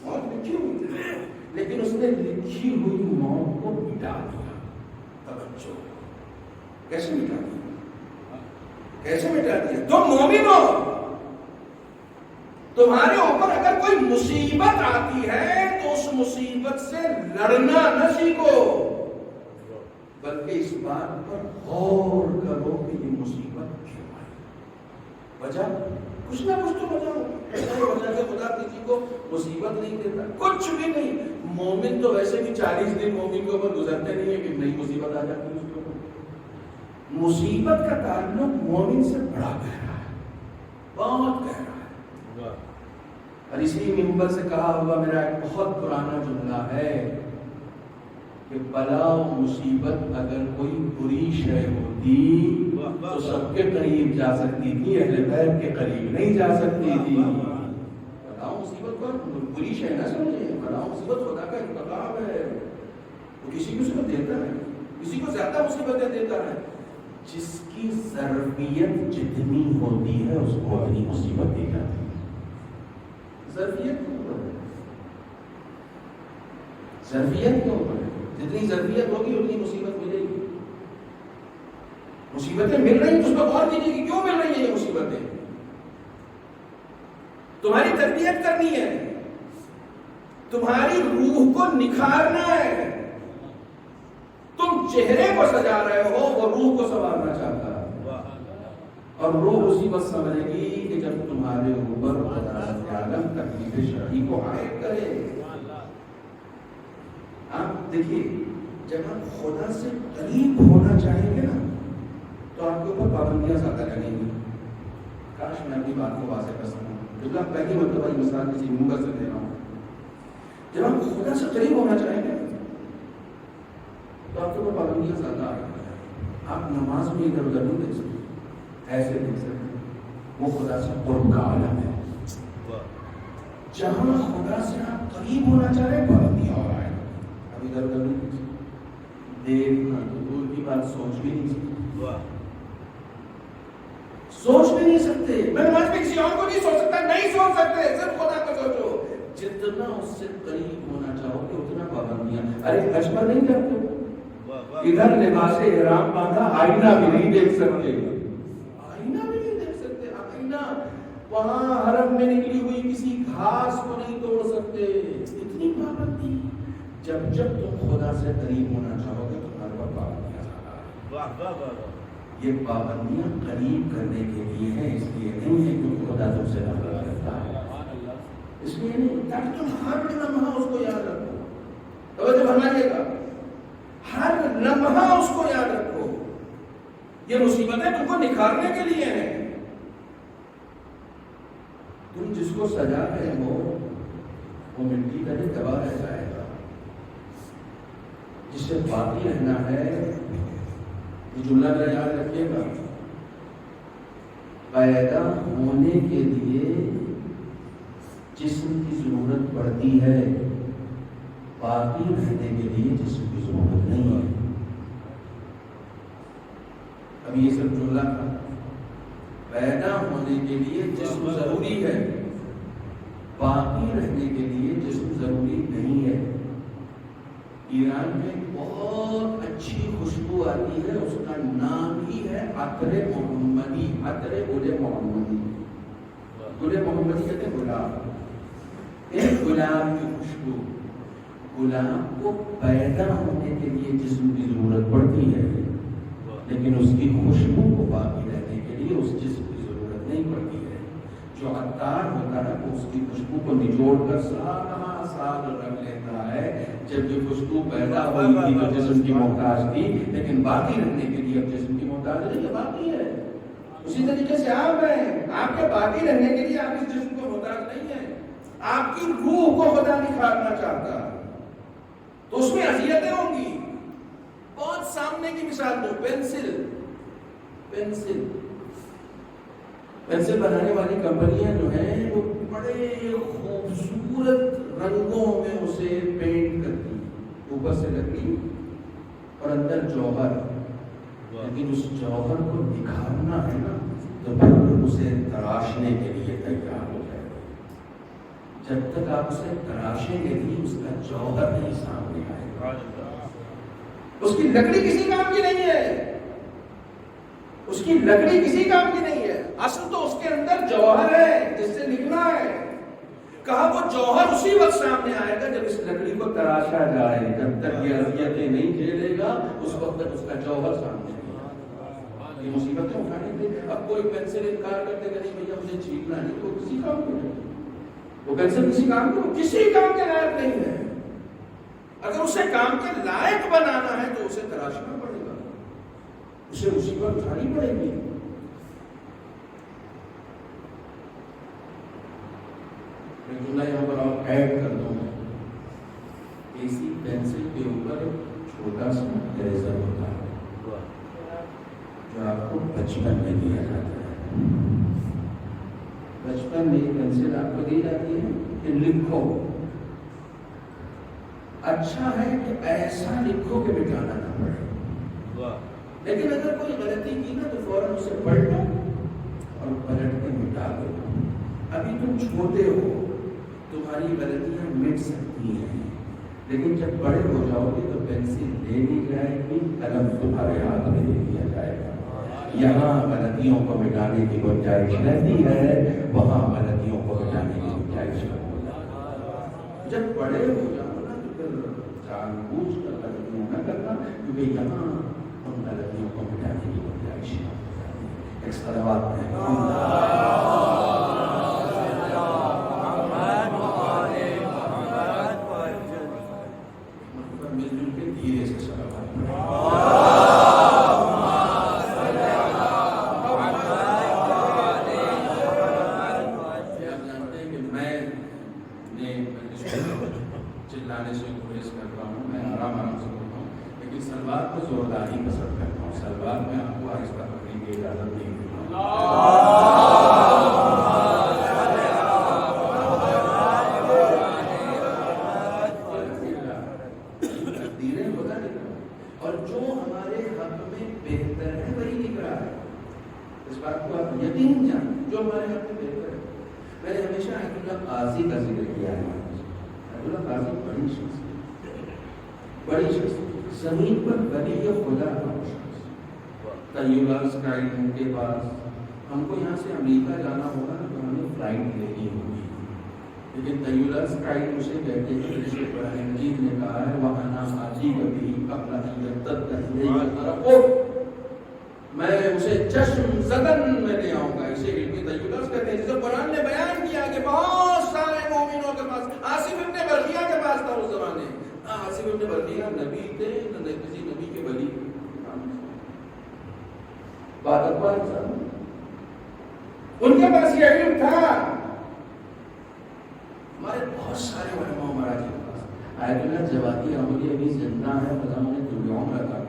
موت لکھی ہوئی تھی, لیکن اس نے لکھی ہوئی موت کو مٹا دیا. توجہ, کیسے مٹا دیا؟ کیسے مٹا دیا؟ تم مومن ہو, تمہارے اوپر اگر کوئی مصیبت آتی ہے تو اس مصیبت سے لڑنا نہ سیکھو, بلکہ اس بات پر غور کرو کہ یہ مصیبت کیوں آئی. وجہ کچھ نہ کچھ تو وجہ ہو. وجہ سے خدا کسی کو مصیبت نہیں دیتا, کچھ بھی نہیں. مومن تو ویسے بھی 40 دن مومن کے اوپر گزرتے نہیں ہے کہ نئی مصیبت آ جاتی ہے اس کے اوپر. مصیبت کا تعلق مومن سے بڑا گہرا ہے, بہت گہرا ہے. اور اسی منبر سے کہا ہوا میرا ایک بہت پرانا جملہ ہے کہ بلا و مصیبت اگر کوئی بری شے ہوتی تو سب کے قریب جا سکتی تھی، اہل بیت کے قریب نہیں جا سکتی تھی۔ بلا و مصیبت کو بری شے نہ سمجھے، بلا و مصیبت خدا کا انتخاب ہے، وہ کسی کو اس کو دیتا ہے، کسی کو زیادہ مصیبتیں دیتا ہے۔ جس کی ظرفیت جتنی ہوتی ہے اس کو اتنی مصیبت دی جاتی ہے۔ ظرفیت کے اوپر ہے، ظرفیت کے اوپر ہے، جتنی ظرفیت ہوگی اتنی مصیبت ملے گی۔ مصیبتیں مل رہی ہیں تو اس کو غور کیجیے کہ کیوں مل رہی ہیں یہ مصیبتیں۔ تمہاری تربیت کرنی ہے، تمہاری روح کو نکھارنا ہے۔ تم چہرے کو سجا رہے ہو، وہ روح کو سنوارنا چاہتا ہے، اور روح اسی وقت سمجھے گی کہ جب تمہارے اوپر خدا عالم تکلیف شرعی کو عائد کرے۔ آپ دیکھیے، جب آپ خدا سے قریب ہونا چاہیں گے نا تو آپ کے اوپر پابندیاں زیادہ لگیں گی۔ کاش میں اپنی بات کو واضح کر سکوں، کیونکہ آپ پہلی مرتبہ یہ مثال کسی ممبر سے دے رہا ہوں۔ جب آپ خدا سے قریب ہونا چاہیں گے تو آپ کے اوپر پابندیاں زیادہ آ رہی ہیں۔ آپ نماز میں ادھر ادھر نہیں دیکھ سکتے، ایسے دیکھ سکتے، وہ خدا سے قرب کا عالم ہے۔ جہاں خدا سے آپ قریب ہونا چاہ رہے ہیں پابندیاں ہو رہا ہے، اب ادھر ادھر نہیں دیکھ سکتے، دیکھنا دور کی بات سوچ بھی نہیں سکتے، سوچ بھی نہیں سکتے۔ میں نماز میں کسی اور کو نہیں سوچ سکتا، نہیں سوچ سکتے، صرف خدا کو سوچو۔ جتنا اس سے قریب ہونا چاہو گے اتنا پابندیاں۔ ارے حج پر نہیں جاتے، ادھر لباس احرام باندھا، آئینہ بھی نہیں دیکھ سکتے، آئینہ بھی نہیں دیکھ سکتے، آئینہ وہاں حرم میں نکلی ہوئی کسی گھاس کو نہیں توڑ سکتے، اتنی پابندی۔ جب جب تم خدا سے قریب ہونا چاہو گے تمہارے پر پابندیاں۔ یہ پابندیاں قریب کرنے کے لیے ہیں، اس لیے نہیں ہے کیونکہ خدا تم سے نفرت کرتا ہے، اس لیے نہیں، تاکہ تم ہر لمحہ اس کو یاد رکھو۔ توجہ فرمائیے گا، ہر لمحہ اس کو یاد رکھو۔ یہ مصیبتیں تم کو نکھارنے کے لیے ہیں۔ تم جس کو سجا رہے ہو وہ مٹی کا نہیں دبا رہ جائے گا، جس سے باقی رہنا ہے۔ یہ جملہ میرا یاد رکھیے گا، پیدا ہونے کے لیے جسم کی ضرورت پڑتی ہے، باقی رہنے کے لیے جسم کی ضرورت نہیں ہے۔ اب یہ سب جملہ تھا، پیدا ہونے کے لیے جسم ضروری ہے، باقی رہنے کے لیے جسم ضروری نہیں ہے۔ ایران میں بہت اچھی خوشبو آتی ہے، اس کا نام ہی ہے عطر محمدی، عطر گل محمدی۔ گل محمدی کہتے ہیں گلاب، ایک گلاب کی خوشبو۔ گلاب کو پیدا ہونے کے لیے جسم کی ضرورت پڑتی ہے، لیکن اس کی خوشبو کو باقی رہنے کے لیے اس جسم کی ضرورت نہیں پڑتی ہے۔ جو عطار ہوتا ہے وہ اس کی خوشبو کو نچوڑ کر سال رکھ لیتا ہے۔ جب یہ خوشبو پیدا ہوئی تھی تو جسم کی محتاج تھی، لیکن باقی رہنے کے لیے اب جسم کی محتاج نہیں، یہ باقی ہے۔ اسی طریقے سے آپ ہیں، آپ کے باقی رہنے کے لیے آپ اس جسم کو محتاج نہیں ہیں۔ آپ کی روح کو خدا نکھارنا چاہتا ہے تو اس میں اذیتیں ہوں گی۔ بہت سامنے کی مثال دو، پینسل بنانے والی کمپنیاں جو ہیں وہ بڑے خوبصورت رنگوں میں اسے پینٹ کرتی ہیں، اوپر سے لکڑی اور اندر جوہر، لیکن اس جوہر کو نکھارنا ہے نا تو پھر اسے تراشنے کے لیے تیار ہو جائے گا۔ جب تک آپ اسے تراشیں گے نہیں اس کا جوہر نہیں سامنے آئے گا۔ اس کی لکڑی کسی کام کی نہیں ہے، اس کی لکڑی کسی کام کی نہیں ہے، اصل تو اس کے اندر جوہر ہے جس سے لکھنا ہے۔ کہا وہ جوہر اسی وقت سامنے آئے گا جب اس لکڑی کو تراشا جائے، جب تک یہ اذیتیں نہیں جھیلے گا اس وقت تک اس کا جوہر سامنے نہیں آئے گا۔ یہ مصیبتیں اٹھانے کے لیے اب کوئی پینسل انکار کرتے کہ نہیں بھیا مجھے چھیلنا نہیں، تو کسی کام کو نہیں، وہ پینسل کسی کام کو کسی کام کے لائق نہیں ہے۔ اگر اسے کام کے لائق بنانا ہے تو اسے تراشنا پڑے گا، اسے مصیبت اٹھانی پڑے گی۔ میں جملہ یہاں پر آپ ایڈ کر دوں، اسی پینسل کے اوپر نا ریزر ہوتا ہے جو آپ کو بچپن میں دیا جاتا ہے. بچپن میں پینسل آپ کو دی جاتی ہے کہ لکھو. اچھا ہے کہ ایسا لکھو کہ مٹانا نہ پڑے. لیکن اگر کوئی غلطی کی نا تو فوراً اسے پلٹو اور پلٹ کے مٹا دو. ابھی تم چھوٹے ہو, تمہاری غلطیاں مٹ سکتی ہیں, لیکن جب بڑے ہو جاؤ گے تو پینسل لے لی جائے گی, قلم تمہارے ہاتھ میں دے دیا جائے گا. یہاں غلطیوں کو مٹانے کی گنجائش رہتی ہے, وہاں غلطیوں کو مٹانے کی گنجائش نہیں. جب بڑے ہو جاؤ نا تو پھر جان بوجھ کر غلطیاں نہ کرنا, کیونکہ یہاں ان غلطیوں کو مٹانے کی گنجائش ہے. ایک صلوات ہے مل جل کے دھیرے سے صلوات چلانے سے گریز کرتا ہوں, میں آرام آرام سے کرتا ہوں, لیکن سلوات کو زورداری پسند کرتا ہوں. سلوات میں آپ کو آہستہ کرنے کی اجازت نہیں دیتا. تقدیریں خدا لکھ رہا ہے, اور جو ہمارے حق میں بہتر ہے وہی لکھ رہا ہے. اس بات کو آپ یقین جانیں, جو ہمارے حق میں بہتر ہے. میں نے ہمیشہ ایت اللہ قاضی کا ذکر کیا ہے. قاضی بڑی شخص زمین پر ولی خدا کا شخص. طیبہ اسکائی کے پاس ہم کو یہاں سے امریکہ جانا ہوگا تو ہمیں فلائٹ لینی ہوگی, لیکن طیبہ اسکائی اسے کہتے ہیں جسے قرآن مجید نے کہا ہے وَأَنَا آتِيكَ بِهِ قَبْلَ أَن يَرْتَدَّ إِلَيْكَ طَرْفُكَ, میں اسے چشم زدن میں لے آؤں گا. اسے علم طیبہ کہتے ہیں, جسے قرآن نے بیان کیا کہ بہت سارے مومنوں کے پاس, آصف ابن برقیہ کے پاس تھا اس زمانے. آصف ابن برقیہ نبی تھے, کسی نبی کے ولی بات اکبر انسان, ان کے پاس یہ علم تھا. ہمارے بہت سارے علماء مراجع کے پاس. آیت اللہ جواتی رحمتی ابھی زندہ ہے, بزامن دنیاؤں میں رکھا ہے.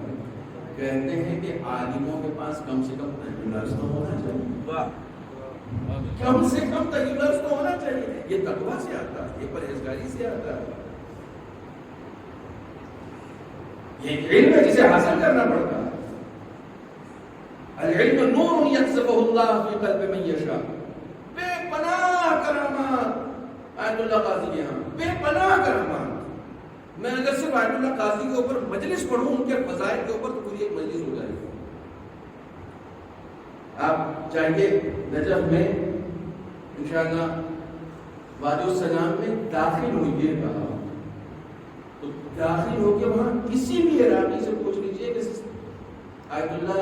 کہتے ہیں کہ عالموں کے پاس کم سے کم تجربہ تو ہونا چاہیے, کم سے کم تجربہ تو ہونا چاہیے. یہ تقویٰ سے آتا ہے, یہ پرہیزگاری سے آتا ہے. یہ علم ہے جسے حاصل کرنا پڑتا ہے. العلم نور یقذفہ اللہ فی قلب من یشاء. بے پناہ کرامات آیت اللہ قاضی کے یہاں, بے پناہ کرامات. میں اگر صرف آیت اللہ قاضی کے اوپر مجلس پڑھوں, ان کے فضائل کے اوپر, تو پوری ایک مجلس ہو جائے گی. آپ چاہیے نجف میں انشاءاللہ وادی السلام میں داخل ہوئیے گا, تو داخل ہو کے وہاں کسی بھی عراقی سے پوچھ لیجیے کہ آیت اللہ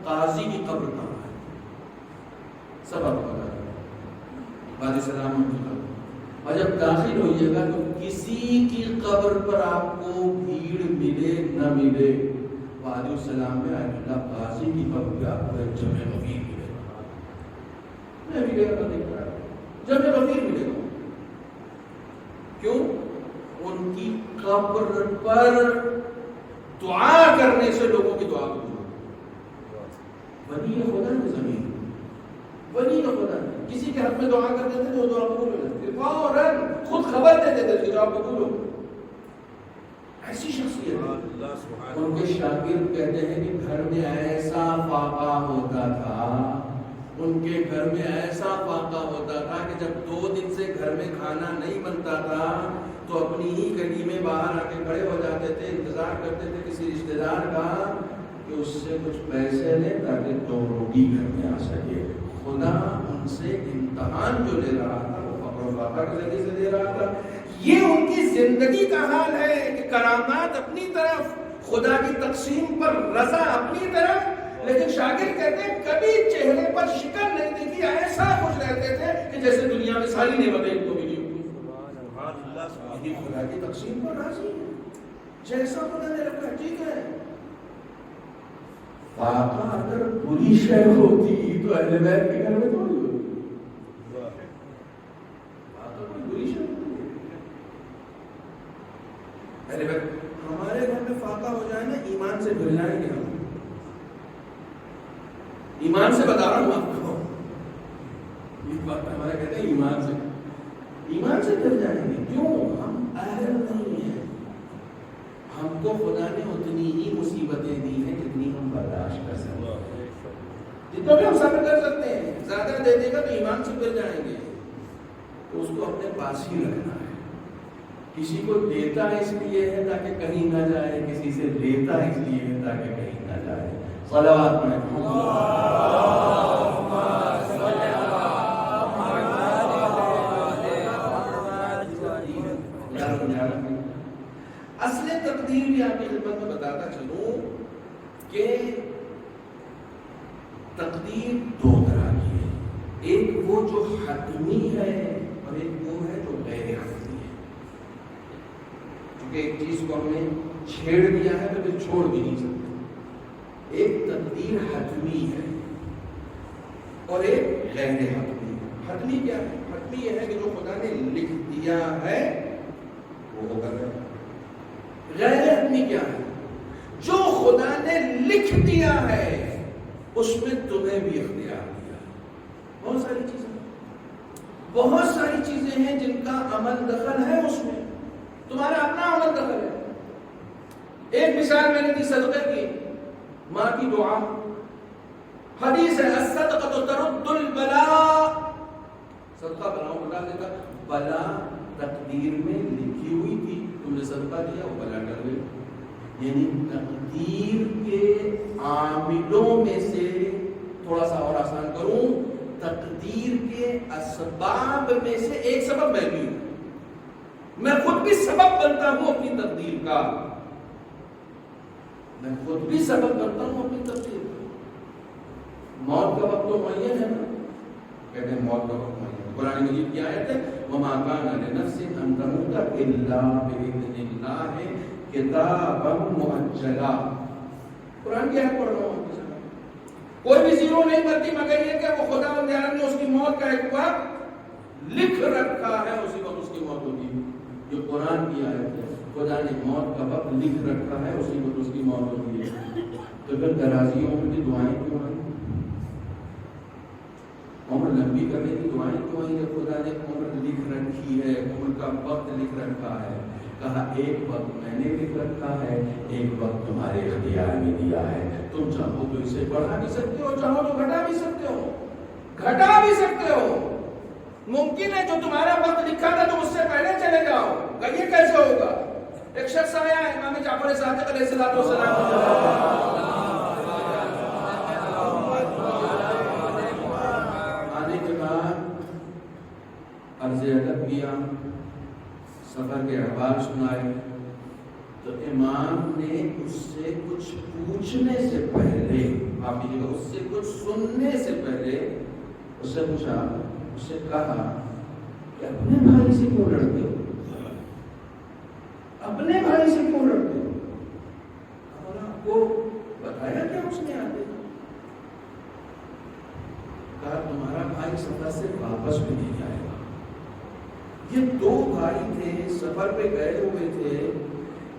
قاضی کی قبر کہاں ہے, سب آپ کو بتا دیں. وادی السلام میں, اور جب داخل ہوئیے گا تو کسی کی قبر پر آپ کو بھیڑ ملے نہ ملے, وادی السلام میں آیت اللہ قاضی کی قبر پہ آپ کو ایک جمع غفیر ملے گا. میں بھی کہہ رہا دیکھ رہا, جمع غفیر ملے گا. کیوں؟ ان کی قبر پر دعا کرنے سے لوگوں کی دعا قبول ہوتی ہے. ولی خدا ہے زمین, ولی خدا ہے. کسی کے حق میں دعا کر دیتے تو دعا قبول ہو جاتی ہے, فوراً خود خبر دے دیتے کہ دعا قبول ہو. ایسی شخصیت ہے. ان کے شاگرد کہتے ہیں کہ گھر میں ایسا فاقہ ہوتا تھا, ان کے گھر میں ایسا فاقہ ہوتا تھا کہ جب 2 دن سے گھر میں کھانا نہیں بنتا تھا تو اپنی ہی گلی میں باہر آ کے کھڑے ہو جاتے تھے, انتظار کرتے تھے کسی رشتے دار کا کہ اس سے کچھ پیسے لیں تاکہ 2 روٹی گھر میں آ سکے. خدا ان سے امتحان جو لے رہا تھا وہ فقر و فاقہ کے ذریعے سے دے رہا تھا. یہ ان کی زندگی کا حال ہے کہ کرامات اپنی طرف, خدا کی تقسیم پر رضا اپنی طرف. لیکن شاگرد کہتے ہیں کبھی چہرے پر شکن نہیں دیکھی, ایسا خوش رہتے تھے کہ جیسے دنیا میں ساری نعمتیں ان کو ملی ہوئی. خدا کی تقسیم پر راضی ہے, جیسا خدا نے رکھا ٹھیک ہے. فاقہ اگر بری شے ہوتی تو اہل بیت کے گھر میں تھوڑی ہوتی. فاقہ کوئی بری شے ہوتی ہے. اہل بیت ہمارے گھر میں فاقہ ہو جائے نا, سے بھر جائیں گے ہم. ایمان سے بتا رہا ہوں آپ کو. یہ بات ہمارا کہتے ہیں ایمان سے بھر جائیں گے. کیوں؟ ہم اہل نہیں ہیں. ہم کو خدا نے اتنی ہی مصیبتیں دی ہیں جتنی ہم برداشت کر سکتے ہیں. جتنا بھی ہم صبر کر سکتے ہیں. زیادہ دے دے گا تو ایمان سے بھر جائیں گے. تو اس کو اپنے پاس ہی رکھنا ہے. کسی کو دیتا اس لیے ہے تاکہ کہیں نہ جائے, کسی سے لیتا اس لیے ہے تاکہ کہیں نہ جائے. صلوات پڑھیں. اصل تقدیر بھی آپ کی خدمت میں بتاتا چلوں کہ تقدیر دو طرح کی ہے. ایک وہ جو حتمی ہے اور ایک وہ ہے جو غیر حتمی ہے. کیونکہ ایک چیز کو ہم نے چھیڑ دیا ہے تو پھر چھوڑ بھی نہیں سکتے. ایک تقدیر حتمی ہے اور ایک غیر حتمی ہے. حتمی کیا ہے؟ حتمی یہ ہے کہ جو خدا نے لکھ دیا ہے وہ ہوگا. غیر حتمی کیا ہے؟ جو خدا نے لکھ دیا ہے اس میں تمہیں بھی اختیار دیا. بہت ساری چیزیں ہیں جن کا عمل دخل ہے اس میں. تمہارا اپنا عمل دخل ہے. ایک مثال میں نے دی صدقے کی. ماں کی دعا. حدیث ہے الصدقۃ ترد البلاء. صدقہ بلاؤ بتا دیتا. بلا تقدیر میں لکھی ہوئی تھی, تم نے صدقہ دیا, وہ بلا ٹل گئی. یعنی تقدیر کے عاملوں میں سے تھوڑا سا اور آسان کروں, تقدیر کے اسباب میں سے ایک سبب میں بھی ہوں. میں خود بھی سبب بنتا ہوں اپنی تقدیر کا. میں خود بھی سبب بنتا ہوں اپنی تقدیر کا. موت کا وقت تو معین ہے نا, کہتے ہیں موت کا وقت معین ہے. قرآن مجید کی آیت ہے وَمَا كَانَ لِنَفْسٍ أَن تَمُوتَ إِلَّا بِإِذْنِ اللَّهِ كِتَابًا مُؤَجَّلًا. قرآن کی آیت پڑھ رہا ہوں. کوئی بھی زیرو نہیں مرتی مگر یہ کہ وہ خدا و تعالی نے اس کی موت کا ایک وقت لکھ رکھا ہے, اسی وقت اس کی موت ہوگی. یہ قرآن کی آیت ہے. خدا نے موت کا وقت لکھ رکھا ہے, اسی وقت اس کی موت ہوگی ہے. تو پھر درازیوں کی دعائیں کیوں ہیں؟ عمر لمبی کرنے کی دعائیں کیوں ہیں؟ جب خدا نے عمر لکھ رکھی ہے, عمر کا وقت لکھ رکھا ہے. کہا ایک وقت میں نے لکھ رکھا ہے, ایک وقت تمہارے اختیار میں دیا ہے. تم چاہو تو اسے بڑھا بھی سکتے ہو, چاہو تو گھٹا بھی سکتے ہو. ممکن ہے جو تمہارا وقت لکھا تھا تم اس سے پہلے چلے جاؤ. یہ کیسے ہوگا؟ ایک شخص آیا امام جعفر صادق علیہ السلام آنے کے بعد عرض ادب کیا, سفر کے احوال سنائے. تو امام نے اس سے کچھ پوچھنے سے پہلے, آپ کی جگہ اس سے کچھ سننے سے پہلے اس سے پوچھا, اس سے کہا کہ اپنے بھائی سے کیوں لڑتے ہو؟ اپنے بھائی سے کیوں لڑتے ہو؟ اور آپ کو بتایا کیا اس نے آتے؟ کہا تمہارا بھائی سفر سے واپس بھی نہیں جائے گا. یہ دو بھائی تھے, سفر پہ گئے ہوئے تھے,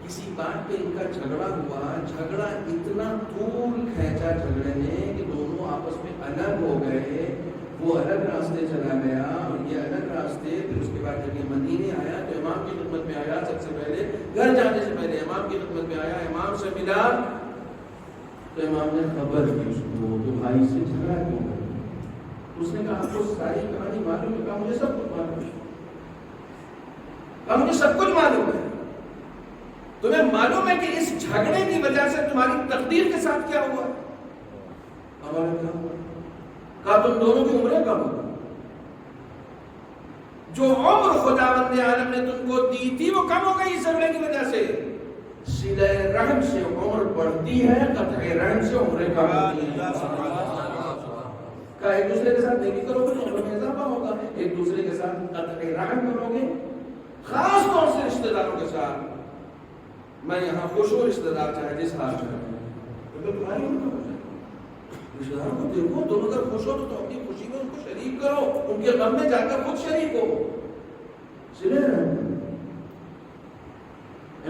کسی بات پہ ان کا جھگڑا ہوا. جھگڑا اتنا طول کھینچا جھگڑے نے کہ دونوں آپس میں الگ ہو گئے. وہ الگ راستے چلا گیا اور یہ الگ راستے. پھر اس کے بعد جب یہ مدینے آیا تو امام کی خدمت میں آیا. سب سے پہلے گھر جانے سے پہلے امام کی خدمت میں آیا, امام سے ملا. تو امام نے خبر کی اس کو, تو بھائی سے جھگڑا کیوں کر. اس نے کہا آپ کو ساری کہانی معلوم ہے؟ کہا مجھے سب کچھ معلوم ہے. کہا مجھے سب کچھ معلوم ہے. تمہیں معلوم ہے کہ اس جھگڑے کی وجہ سے تمہاری تقدیر کے ساتھ کیا ہوا؟ ہمارا کیا ہوا؟ کہا تم دونوں کی عمریں کم ہو. جو عمر خداوند عالم نے تم کو دی تھی وہ کم ہو گئی اس جھگڑے کی وجہ سے. صلہ رحم سے عمر بڑھتی ہے, قطع رحم سے عمریں کم ہوتی ہیں. کہا ایک دوسرے کے ساتھ نیکی کرو گے تو عمر میں اضافہ ہوگا. ایک دوسرے کے ساتھ قطع رحم کرو گے, خاص طور سے رشتہ داروں کے ساتھ. میں یہاں خوش ہوں, رشتہ دار چاہے جس حال میں تو تمہاری عمر ہو جائے. رشتہ داروں کو دیکھو, تم اگر خوش ہو تو تم اپنی خوشی میں ان کو شریک کرو, ان کے غم میں جا کر خود شریک ہو.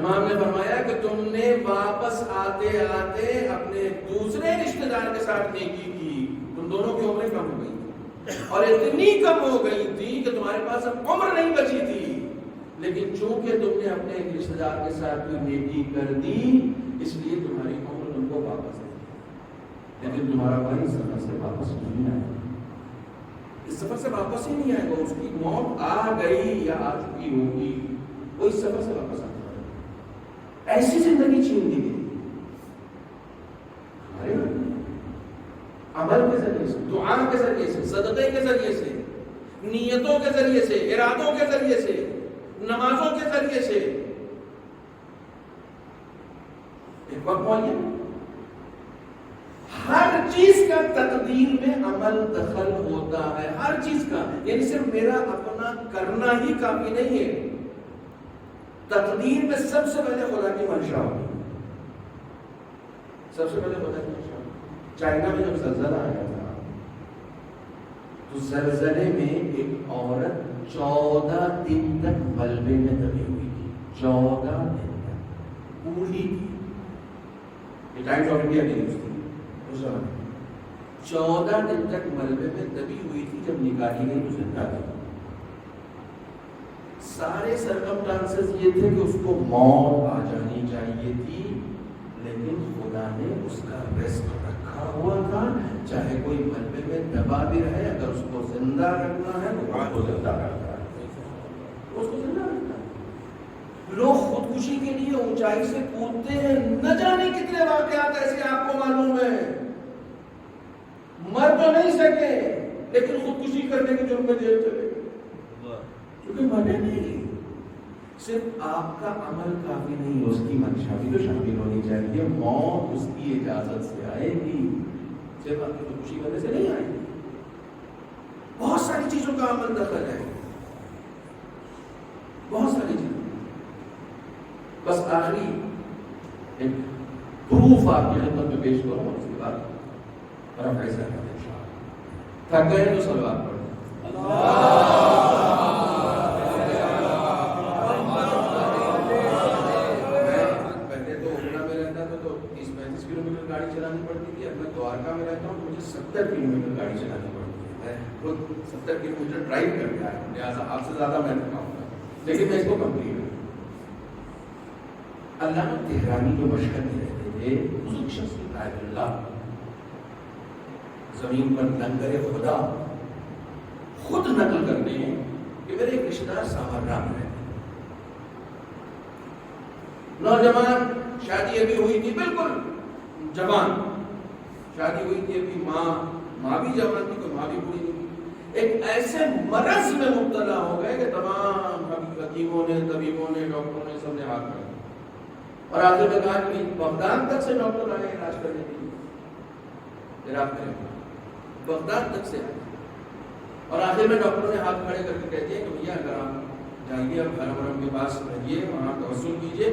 امام نے فرمایا کہ تم نے واپس آتے آتے اپنے دوسرے رشتہ دار کے ساتھ نیکی کی، تم دونوں کی عمریں کم ہو گئی تھی اور اتنی کم ہو گئی تھی کہ تمہارے پاس اب عمر نہیں بچی تھی، لیکن چونکہ تم نے اپنے ایک رشتہ دار کے ساتھ بھی نیکی کر دی اس لیے تمہاری عمر تم کو واپس آئی، لیکن تمہارا بھائی سفر سے واپس نہیں آئے، اس سفر سے واپس ہی نہیں آئے گا، اس کی موت آ گئی یا آ چکی ہوگی، وہ اس سفر سے واپس آتا ہے۔ ایسی زندگی چھین دی گئی ہمارے عمل کے ذریعے سے، دعا کے ذریعے سے، صدقے کے ذریعے سے، نیتوں کے ذریعے سے، ارادوں کے ذریعے سے، نمازوں کے ذریعے سے، ایک وقت معین ہر چیز کا تقدیر میں عمل دخل ہوتا ہے، ہر چیز کا، یعنی صرف میرا اپنا کرنا ہی کافی نہیں ہے، تقدیر میں سب سے پہلے خدا کی منشا ہوتی ہے، سب سے پہلے خدا کی منشا۔ چائنا میں جب زلزلہ آیا تھا تو زلزلے میں ایک عورت 14 دن تک ملبے میں دبی ہوئی تھی، 14 دن تک بوڑھی تھی، یہ ٹائمز آف انڈیا کی نیوز تھی، 14 دن تک ملبے میں دبی ہوئی تھی، جب نکالی گئی تو زندہ تھی۔ سارے سرکمسٹانسز یہ تھے کہ اس کو موت آ جانی چاہیے تھی، لیکن خدا نے اس کا رزق رکھا ہوا تھا، چاہے کوئی ملبے میں دبا بھی رہے، اگر اس کو زندہ رکھنا ہے تو اس کو زندہ رکھتا ہے، اس کو زندہ رکھتا ہے۔ لوگ خودکشی کے لیے اونچائی سے کودتے ہیں، نہ جانے کتنے واقعات ایسے آپ کو معلوم ہے، مر تو نہیں سکے لیکن خودکشی کرنے کے جرم میں جیل چلے گئے، کیونکہ مرنے نہیں، صرف آپ کا عمل کافی نہیں، اس کی منشا بھی تو شامل ہونی چاہیے، موت اس کی اجازت سے آئے گی، صرف آپ کی خودکشی کرنے سے نہیں آئے گی، بہت ساری چیزوں کا عمل دخل ہے، بہت ساری چیزیں۔ بس آخری ایک پروف آپ کی خدمت میں پیش کروں، اس کے بعد رفع سر تھک گئے تو صلوات پڑھیں۔ پہلے تو اوکھلا میں رہتا تھا تو 30-35 کلومیٹر گاڑی چلانی پڑتی تھی، اب میں دوارکا میں رہتا ہوں تو مجھے 70 کلومیٹر گاڑی چلانی پڑتی ہے، میں خود 70 کلومیٹر ڈرائیو کر کے آیا ہوں، لہٰذا آپ سے زیادہ میں تھکا ہوں، لیکن میں اس کو کمپلیٹ ہوں۔ علامہ تہرانی جو مشہد میں رہتے تھے، بزرگ شخصیت آیت اللہ، زمین پر لنگر خدا خود نقل کرتے ہیں کہ میرے ایک رشتہ دار سامرا میں رہتے، نوجوان، شادی ابھی ہوئی تھی، بالکل جوان شادی ہوئی تھی، ابھی ماں بھی جوان تھی، کوئی ماں بھی بوڑھی نہیں تھی، ایک ایسے مرض میں مبتلا ہو گئے کہ تمام حکیموں نے، طبیبوں نے، ڈاکٹروں نے سب نے ہاتھ کھڑے، اور آخر میں کہا کہ بغداد تک سے ڈاکٹر آئے علاج کرنے کے لیے، عراق میں بغداد تک سے آئے، اور آخر میں ڈاکٹروں نے ہاتھ کھڑے کر کے کہتے ہیں کہ بھیا اگر آپ جائیے، اب حرم ورم کے پاس رہیے، وہاں توسل کیجیے،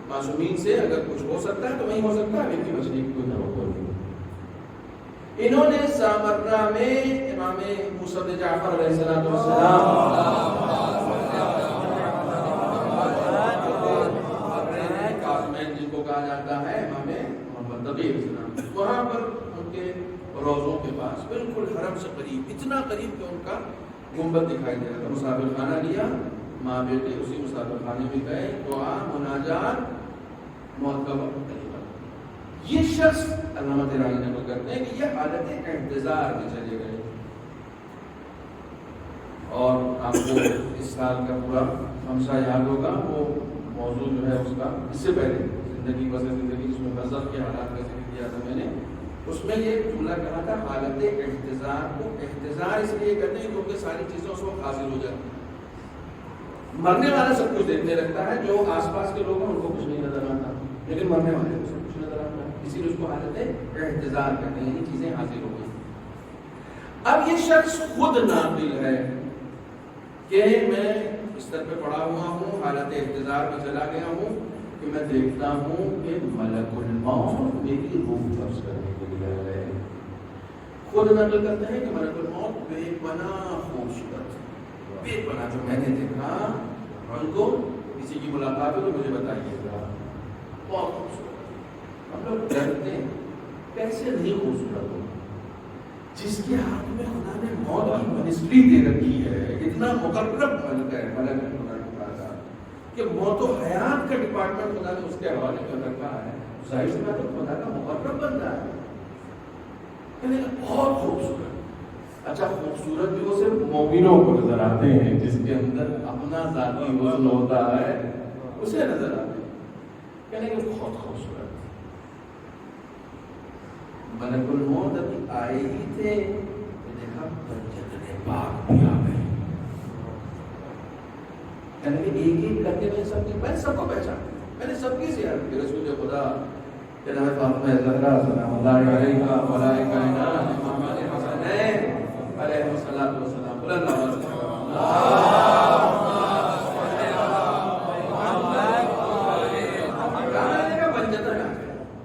معصومین سے اگر کچھ ہو سکتا ہے تو وہیں ہو سکتا ہے، ان کی بچنے کی کوئی توقع نہیں۔ انہوں نے سامرا میں امام موسیٰ بن جعفر علیہ السلام جن کو کہا جاتا ہے امام محمد نبی علیہ السلام، وہاں پر ان کے روزوں کے پاس بالکل حرم سے قریب، اتنا قریب کہ ان کا گنبد دکھائی دے رہا تھا، مسافر خانہ لیا، ماں بیٹے اسی مسافر خانے میں گئے، دعا، مناجات، موت کا وقت قریب آ گیا۔ یہ شخص علامہ تہرانی نقل کرتے ہیں کہ یہ حالت انتظار میں چلے گئے، اور آپ کو اس سال کا پورا خمسہ یاد ہوگا، وہ موضوع جو ہے اس کا اس سے پہلے زندگی بسر زندگی جس میں برزخ کے حالات کا ذکر کیا تھا میں نے، اس میں یہ جملہ کہا تھا، حالت احتضار کو احتضار اس لیے کہتے ہیں کیونکہ ساری چیزیں اس وقت حاصل ہو جاتی ہیں، مرنے والا سب کچھ دیکھنے لگتا ہے، جو آس پاس کے لوگ ہیں ان کو کچھ نہیں نظر آتا، لیکن مرنے والے کو سب کچھ نظر آتا ہے، اسی لیے اس کو حالت احتضار کہتے ہیں، یہ چیزیں حاصل ہو گئی۔ اب یہ شخص خود ناقل ہے کہ میں بستر پہ پڑا ہوا ہوں، حالت احتضار میں چلا گیا ہوں کہ میں دیکھتا ہوں کہ ملک الموت میری روح قبض کرنے کے لیے آئے۔ خود نقل کرتے ہیں کہ ملک الموت بے پناہ خوبصورت، بے پناہ، جو میں نے دیکھا ان کو کسی کی ملاقات ہو تو مجھے بتائیے گا. بہت خوبصورت. ہم لوگ ڈرتے ہیں کیسے نہیں خوبصورت ہو. جس کے ہاتھ میں خدا نے موت کی منسٹری دے رکھی ہے, اتنا مقرب ملک ہے, ملک کا کہ موت و حیات کا ڈپارٹمنٹ خدا نے اس کے حوالے کر رکھا ہے. ظاہر سی بات ہے خدا کا مقرب بندہ ہے. بہت خوبصورت. اچھا خوبصورت بھی وہ صرف مومنوں کو نظر آتے ہیں, جس کے اندر اپنا ذاتی حسن ہوتا ہے اسے نظر آتے ہیں. کہنے کہ بہت خوبصورت. ملک الموت ابھی آئے ہی تھے تو دیکھا جتنے پاک بھی آ گئے. یعنی کہ ایک ایک کر کے میں سب کو پہچان, میں نے سب کی زیارت کی. رسول خدا جناب فاطمہ زہرا سلام اللہ علیہا وعلی کائنات محمد حسنین علیہ الصلوۃ والسلام. بلند آواز سے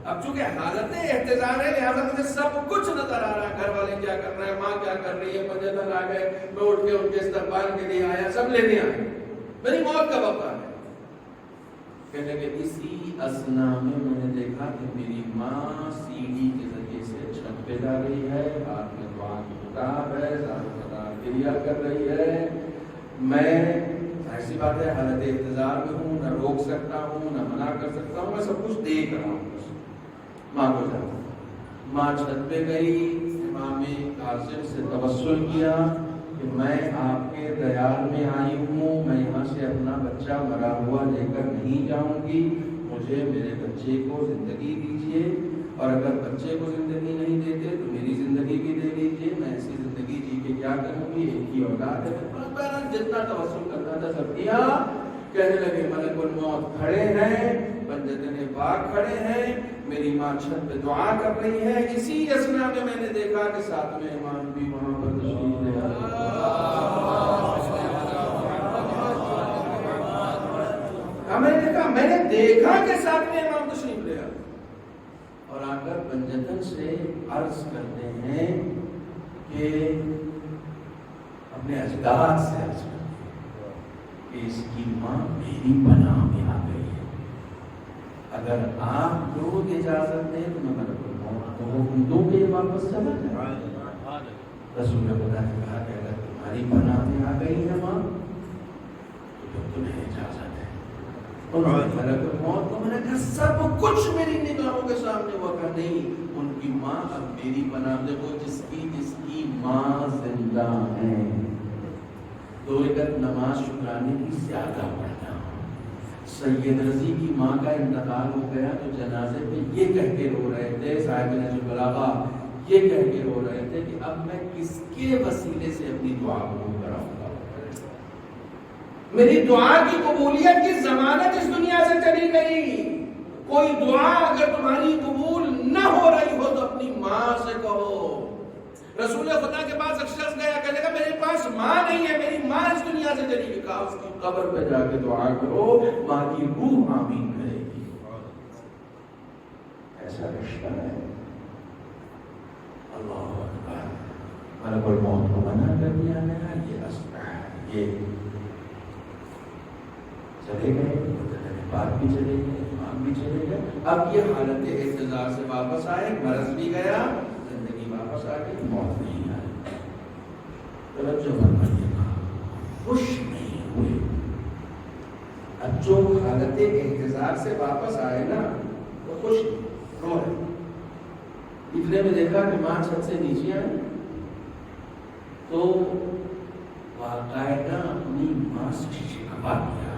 اب چونکہ حالت احتضار ہے لہٰذا مجھے سب کچھ نظر آ رہا ہے. گھر والے کیا کر رہے ہیں, ماں کیا کر رہی ہے, پنجتن آ گئے, میں اٹھ کے ان کے استقبال کے لیے آیا, سب لینے آئے. میری موت کا وقت ہے. کہنے کہ اسی اثنا میں نے دیکھا کہ میری ماں سیڑھی کے ذریعے سے چھت پہ جا رہی ہے, ہاتھ میں دعا کی کتاب ہے, زارو قطار کریا کر رہی ہے. میں ظاہر سی بات ہے حالت احتضار میں ہوں, نہ روک سکتا ہوں نہ منع کر سکتا ہوں, میں سب کچھ دیکھ رہا ہوں. ماں کو جاتا, ماں چھت پہ گئی, امام کاظم سے توسل کیا کہ میں آپ کے دیار میں آئی ہوں, میں یہاں سے اپنا بچہ مرا ہوا لے کر نہیں جاؤں گی, مجھے میرے بچے کو زندگی دیجیے, اور اگر بچے کو زندگی نہیں دیتے تو میری زندگی بھی دے دیجیے. میں ایسی زندگی جی کے کیا کروں گی, ایک ہی اولاد ہے. جتنا توسل کرنا تھا سب کیا. کہنے لگے ملک الموت کھڑے ہیں, پنجتن پاک کھڑے ہیں, میری ماں چھت پہ دعا کر رہی ہے. اسی اثنا میں نے دیکھا کہ ساتویں امام بھی وہاں پر تشریف لے آئے. میں نے دیکھا کہ ساتویں امام تشریف لے آئے اور آ کر پنجتن سے عرض کرتے ہیں کہ اپنے اجداد سے عرض کرتے ہیں کہ اس کی ماں میری پناہ میں آ گئی ہے. اگر آپ لوگ اجازت دیں تو میں ملک الموت کو حکم دوں کہ یہ واپس چلا جائے. رسول خدا نے کہا کہ اگر تمہاری پناہ میں آ گئی ہے ماں تو تمہیں اجازت ہے. ملک الموت کو میں نے کہا سب کچھ میری نگاہوں کے سامنے ہوا. کہ نہیں, ان کی ماں اب میری پناہ میں, وہ جس کی ماں زندہ ہے. 2 رکعت نماز شکرانے کی زیادہ پڑھتا ہوں. سید رضی کی ماں کا انتقال ہو گیا تو جنازے پہ یہ کہہ کے رو رہے تھے, صاحب نہج البلاغہ یہ کہہ کے رو رہے تھے کہ اب میں کس کے وسیلے سے اپنی دعا قبول کراؤں گا. میری دعا کی قبولیت کی ضمانت اس دنیا سے چلی گئی. کوئی دعا اگر تمہاری قبول نہ ہو رہی ہو تو اپنی ماں سے کہو. رسول خدا کے پاس ایک شخص گیا, کہنے لگا میرے پاس ماں نہیں ہے, میری ماں اس دنیا سے چلی گئی. کہا اس کی قبر پہ جا کے دعا کرو, ماں کی روح آمین کرے گی. ایسا رشتہ ہے. اللہ اکبر. ملک الموت کو منع کر دیا گیا, یہ اصل ہے. یہ چلے گئے, پاک بھی چلے گئے, امام بھی چلے گئے. اب یہ حالت احتضار سے واپس آئے, مرض بھی گیا, زندگی واپس آ گئی, موت نہیں آئی. توجہ فرمائیے گا, خوش نہیں ہوئے. اب جو حالت احتضار سے واپس آئے نا وہ خوش رو رہے. اتنے میں دیکھا کہ ماں چھت سے نیچے آئی تو باقاعدہ اپنی ماں سے شکوہ کیا.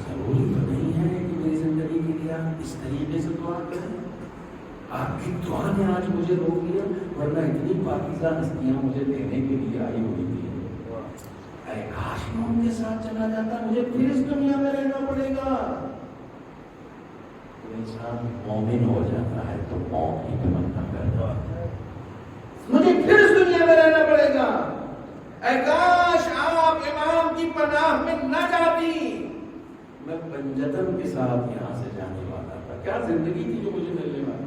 ضروری تو نہیں ہے کہ میری زندگی کے لیے آپ اس طریقے سے دعا کریں. آپ کی دعا نے آج مجھے روک لیا, ورنہ اتنی پاکیزہ ہستیاں مجھے دینے کے لیے آئی ہوئی تھی. اے کاش میں ان کے ساتھ چلا جاتا, مجھے پھر اس دنیا میں رہنا پڑے گا. انسان مومن ہو جاتا ہے تو موت کی تمنا کرتا ہے, مجھے پھر اس دنیا میں رہنا پڑے گا. اے کاش آپ امام کی پناہ میں نہ جاتی, میں پنجتن کے ساتھ یہاں سے جانے والا تھا. کیا زندگی تھی جو مجھے ملنے والی.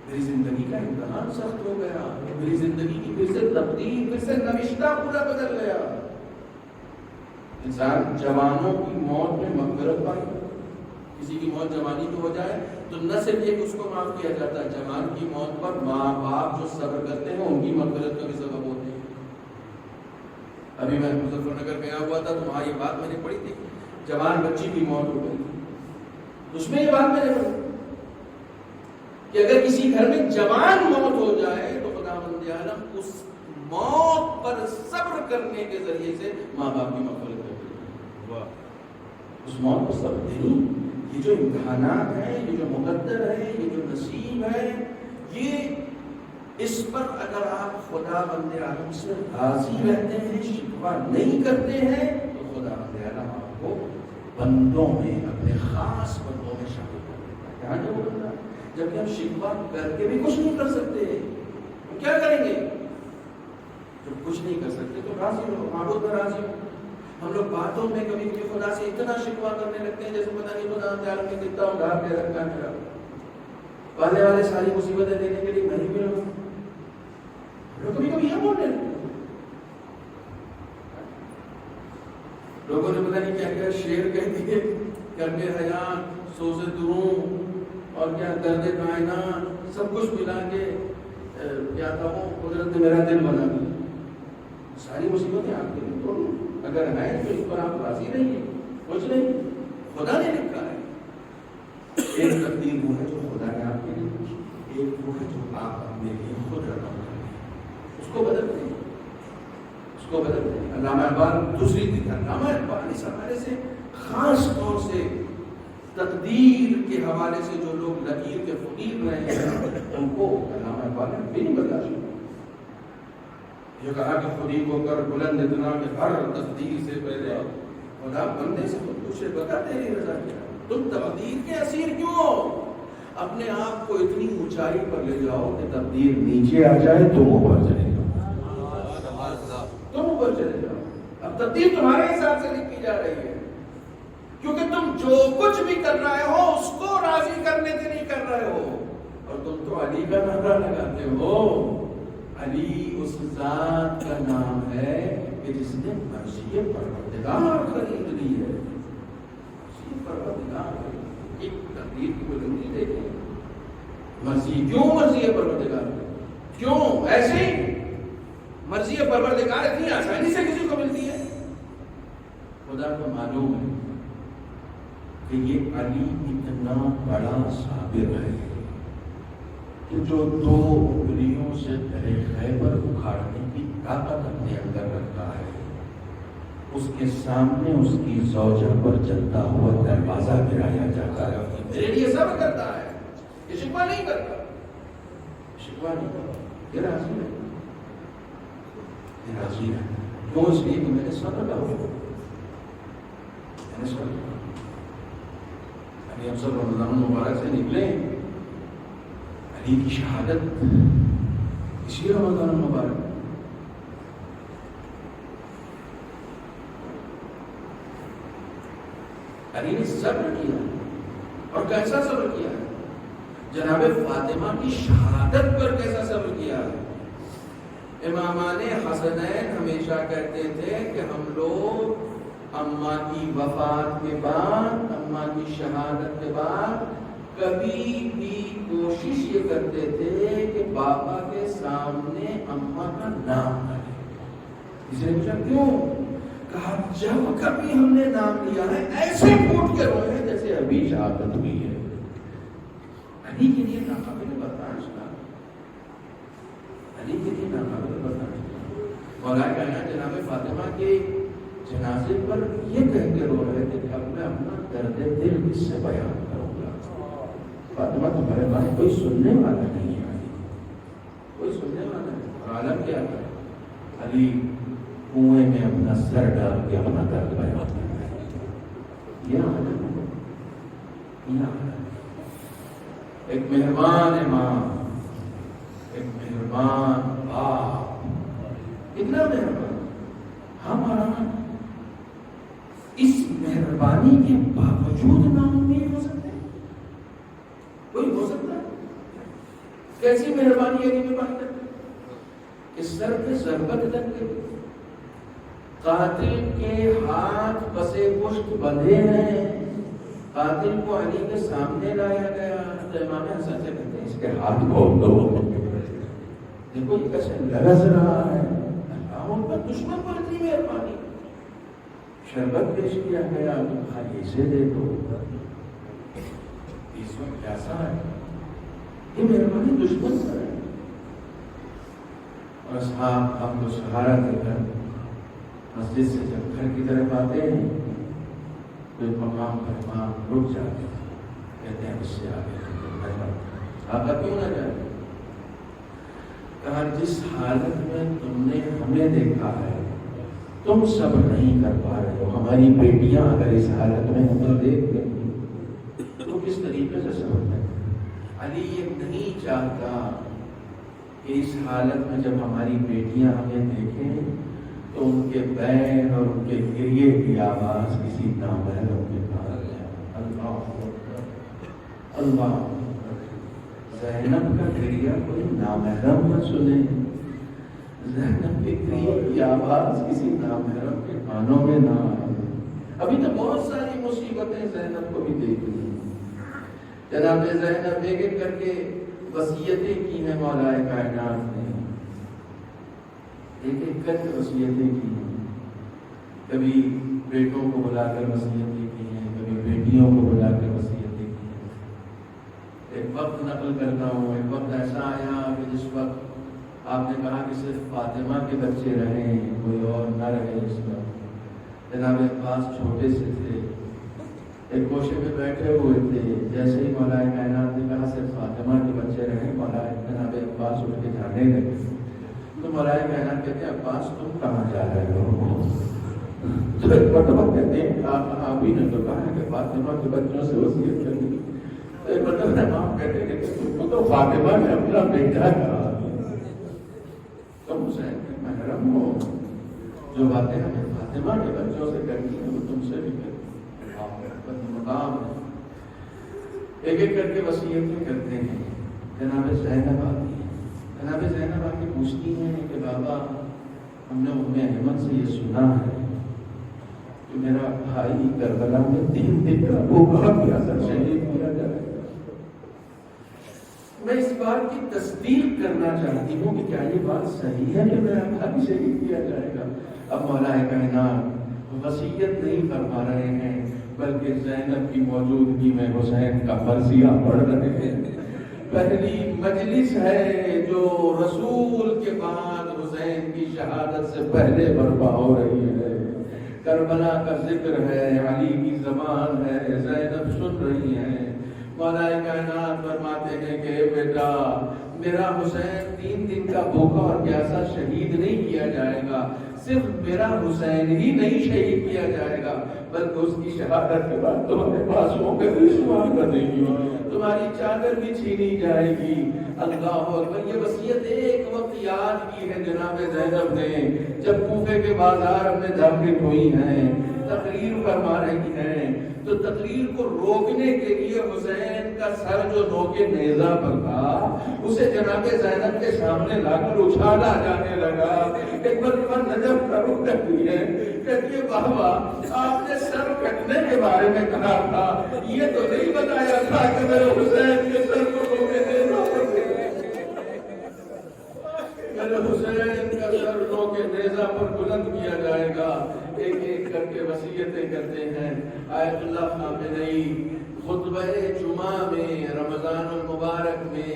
میری زندگی کا امتحان سخت ہو گیا, میری زندگی کی پھر سے تبدیل, پھر سے نوشتہ پورا بدل گیا. انسان جوانوں کی موت میں مغفرت پائے، کسی کی موت جوانی میں ہو جائے تو نہ صرف ایک اس کو معاف کیا جاتا ہے، جوان کی موت پر ماں باپ جو صبر کرتے ہیں ان کی مغفرت کا بھی سبب ہوتے ہیں۔ ابھی میں مظفر نگر گیا ہوا تھا تو وہاں یہ بات میں نے پڑھی تھی، جوان بچی کی موت ہو گئی تھی، اس میں یہ بات میں نے پڑھی کہ اگر کسی گھر میں جوان موت ہو جائے تو خداوند عالم اس موت پر صبر کرنے کے ذریعے سے ماں باپ کی مغفرت کرتے ہیں۔ اس موت پر صبر نہیں، یہ جو امتحانات ہیں، یہ جو مقدر ہے، یہ جو نصیب ہے، یہ اس پر اگر آپ خداوند عالم سے راضی رہتے ہیں، شکوہ نہیں کرتے ہیں تو خداوند عالم آپ کو بندوں میں، اپنے خاص بندوں میں شامل کر دیتا ہے۔ کہاں جو بندہ جبکہ ہم شکوہ کر کے بھی کچھ نہیں کر سکتے، ہم کیا کریں گے؟ جب کچھ نہیں کر سکتے تو راضی رہو، معبود میں راضی ہو۔ ہم لوگ باتوں میں کبھی کبھی خدا سے اتنا شکوہ کرنے لگتے ہیں جیسے پتہ نہیں خدا تعالیٰ نے کتنا ادھار دے رکھا ہے میرا، پہلے والے ساری مصیبتیں دینے کے لیے میں ہی ملوں۔ ہم لوگ کبھی کبھی یہ بولتے ہیں، لوگوں نے پتہ نہیں کیا کیا شعر کہہ دیے، کرب حیات، سوز دروں اور کیا درد کائنات، سب کچھ ملا کے کیا کہوں قدرت نے میرا دل بنا دیا۔ ساری مصیبتیں آپ کے لیے تو اگر ہے تو اس پر آپ راضی رہیے، کچھ نہیں، خدا نے لکھا ہے۔ ایک تقدیر وہ ہے جو خدا نے آپ کے لیے لکھی، ایک وہ ہے جو آپ اپنے لیے خود رقم کریں، اس کو بدل دیں، اس کو بدل دیں۔ علامہ اقبال دوسری چیز، علامہ اقبال اس حوالے سے خاص طور سے تقدیر کے حوالے سے جو لوگ لکیر کے فقیر رہے ہیں ان کو علامہ اقبال نے بھی نہیں برداشت کیا۔ یہ کہا کہ خودی کو کر بلند اتنا کہ ہر تقدیر سے پہلے خدا بندے سے خود پوچھے، بتا تیری رضا کیا، تم تقدیر کے اسیر کیوں ہو؟ اپنے آپ کو اتنی اونچائی پر لے جاؤ کہ تقدیر نیچے آ جائے تم اوپر چلے جاؤ، تم اوپر چلے جاؤ۔ اب تقدیر تمہارے حساب سے لکھی جا رہی ہے، کیونکہ تم جو کچھ بھی کر رہے ہو اس کو راضی کرنے سے نہیں کر رہے ہو، اور تم تو علی کا نعرہ لگاتے ہو۔ علی اس ذات کا نام ہے کہ جس نے مرضی پروردگار خرید لی ہے، مرضی پروردگار خرید، ایک تقدیر کی بلندی دیکھیں، مرضی کیوں، مرضی پروردگار کیوں ایسے ہی؟ مرضی پروردگار اتنی آسانی سے کسی کو ملتی ہے؟ خدا کو معلوم ہے کہ یہ علی اتنا بڑا صابر ہے کہ جو 2 انگلیوں سے تلے خیبر اکھاڑنے کی طاقت اپنے اندر رکھتا ہے، اس کے سامنے اس کی زوجہ پر جلتا ہوا دروازہ گرایا جاتا ہے، میرے لیے صبر کرتا ہے، یہ شکوہ نہیں کرتا، شکوہ نہیں کرتا، یہ راضی ہے، یہ راضی ہے۔ کیوں؟ اس لیے کہ میں نے صبر کا ہوا، میں نے صبر کا۔ ابھی ہم سب رمضان مبارک سے نکلے، علی کی شہادت اسی رمضان مبارک، علی نے صبر کیا، اور کیسا صبر کیا ہے؟ جناب فاطمہ کی شہادت پر کیسا صبر کیا ہے؟ امامان حسنین ہمیشہ کہتے تھے کہ ہم لوگ اماں کی وفات کے بعد، اماں کی شہادت کے بعد کبھی بھی کوشش یہ کرتے تھے کہ بابا کے سامنے اماں کا نام نہ لیں۔ اس نے پوچھا کیوں؟ کہا جب کبھی ہم نے نام لیا ہے ایسے پھوٹ کے روئے ہیں جیسے ابھی شہادت ہوئی ہے۔ علی کے لیے ناقابل برداشت تھا، علی کے لیے ناقابل برداشت تھا۔ مولا کائنات جناب فاطمہ کے جنازے پر یہ کہہ کے رو رہے تھے کہ اب میں اپنا درد دل کس سے بیان کروں گا؟ فاطمہ تمہارے پاس کوئی سننے والا نہیں ہے، کوئی سننے والا نہیں۔ اور عالم کیا ہے؟ علی کنویں میں اپنا سر ڈال کے اپنا درد بیان کر رہا ہے۔ یہ عالم ہے، یہ عالم ہے۔ ایک مہربان ماں، ایک مہربان باپ، کتنا مہربان ہمارا، اس مہربانی کے باوجود ناامید ہو سکتے ہیں؟ کوئی ہو سکتا ہے؟ کیسی مہربانی علی میں بات کرتے کہ سر پہ ضربت لگ گئی، قاتل کے ہاتھ پسے پشت بندھے ہیں، قاتل کو علی کے سامنے لایا گیا تو امام حسن سے کہتے ہیں اس کے ہاتھ کھول دو، دیکھو یہ کیسے لرز رہا ہے، اللہ ان پر دشمن پر اتنی مہربانی۔ شربت پیش کیا گیا تو کہا اسے دے دو، اس وقت کیسا ہے، یہ مہربانی دشمن پر ہے۔ اور اصحاب ہم کو سہارا دے کر مسجد سے جب گھر کی طرف آتے ہیں تو مقام پر امام رک جاتے ہیں، کہتے ہیں اس سے آگے آقا کیوں نہ جائے؟ کہا جس حالت میں تم نے ہمیں دیکھا ہے تم صبر نہیں کر پا رہے ہو، ہماری بیٹیاں اگر اس حالت میں ہمیں دیکھ لیں تو کس طریقے سے صبر کریں؟ علی یہ نہیں چاہتا کہ اس حالت میں جب ہماری بیٹیاں ہمیں دیکھیں تو ان کے بین اور ان کے گریے کی آواز کسی نامحرم کے کان جائے۔ اللہ اللہ، زینب کا گریہ کوئی نامحرم نہ سنے، زینب کے گریے کی آواز کسی نامحرم کے کانوں میں نہ آئے۔ ابھی تو بہت ساری مصیبتیں زینب کو بھی دیکھ لی، جناب زینب ایک ایک کر کے وصیتیں کی ہیں مولا کائنات نے، ایک ایک کر کے وصیتیں کی ہیں، کبھی بیٹوں کو بلا کر وصیتیں کی ہیں، کبھی بیٹیوں کو بلا کر وصیتیں کی ہیں۔ ایک وقت نقل کرتا ہوں، ایک وقت ایسا آیا کہ جس وقت آپ نے کہا کہ صرف فاطمہ کے بچے رہیں، کوئی اور نہ رہے۔ اس وقت جناب عباس چھوٹے سے تھے، ایک گوشے میں بیٹھے ہوئے تھے، جیسے ہی مولا کائنات نے کہا صرف فاطمہ کے بچے رہیں، مولا جناب عباس اٹھ کے جانے لگے۔ تو مولا کائنات کہتے ہیں عباس تم کہاں جا رہے ہو؟ تو ایک مرتبہ کہتے ہیں آپ ہی نے تو کہا کہ فاطمہ کے بچوں سے وصیت کرنی، تو ایک مرتبہ امام کہتے ہیں کہ تم کو تو فاطمہ نے اپنا بیٹا کہا، تم حسین کے محرم ہو، جو باتیں ہمیں فاطمہ کے بچوں سے کرنی ہے وہ تم سے بھی کرنی مقام ہے۔ ایک ایک کر کے وصیتیں کرتے ہیں۔ جناب زینب آتی ہے، جناب زینب آ کے پوچھتی ہیں کہ بابا ہم نے ام ایمن سے یہ سنا ہے کہ میرا بھائی کربلا میں 3 دن کا بھوکا پیاسا شہید کیا جائے گا، میں اس بات کی تصدیق کرنا چاہتی ہوں کہ کیا یہ بات صحیح ہے کہ میرا بھائی شہید کیا جائے گا؟ اب مولا کائنات وصیت نہیں فرما رہے ہیں بلکہ زینب کی موجودگی میں حسین کا مرثیہ پڑھ رہے ہیں۔ پہلی مجلس ہے جو رسول کے بعد حسین کی شہادت سے پہلے برپا ہو رہی ہے، کربلا کا ذکر ہے، علی کی زبان ہے، زینب سن رہی ہیں۔ مولا کائنات فرماتے ہیں کہ بیٹا میرا حسین 3 دن کا بھوکا اور پیاسا شہید نہیں کیا جائے گا، صرف میرا حسین ہی نہیں شہید کیا جائے گا بلکہ اس کی شہادت کے بعد تمہارے پاسوں پہ بھی سوال کرے گی، تمہاری چادر بھی چھینی جائے گی۔ اللہ اکبر، یہ وصیت ایک وقت یاد کی ہے جناب زینب نے جب کوفے کے بازار میں داخل ہوئی ہیں، تقریر فرما رہی ہیں، تو تقریر کو روکنے کے لیے حسین کا سر جو نوکے نیزہ پر تھا اسے جناب زینب کے سامنے لا کر اچھالا جانے لگا۔ ایک مرتبہ نجف کا رخ کرتی ہے، کہتی ہے بابا آپ نے سر کٹنے کے بارے میں کہا تھا، یہ تو نہیں بتایا تھا کہ میرے حسین کے سر کو نوکے نیزہ پر میرے حسین کا سر نوکے نیزہ پر بلند کیا جائے گا۔ ایک ایک کر کے وصیتیں کرتے ہیں۔ آیت اللہ خامنئی خطبہ جمعہ میں رمضان المبارک میں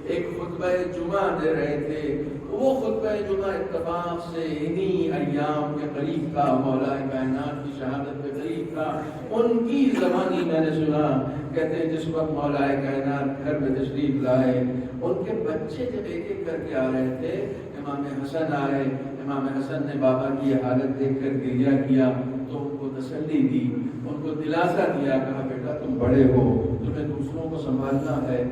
ایک خطبہ جمعہ دے رہے تھے، وہ خطبہ جمعہ اتفاق سے انہی ایام کے قریب تھا، مولا کائنات کی شہادت کے قریب تھا۔ ان کی زبانی میں نے سنا، کہتے ہیں جس وقت مولا کائنات گھر میں تشریف لائے، ان کے بچے جب ایک ایک کر کے آ رہے تھے، امام حسن آئے، امام حسن نے بابا کی حالت دیکھ کر گریہ کیا تو ان کو تسلی دی، ان کو دلاسا دیا، کہا بیٹا تم بڑے ہو، تمہیں دوسروں کو سنبھالنا ہے،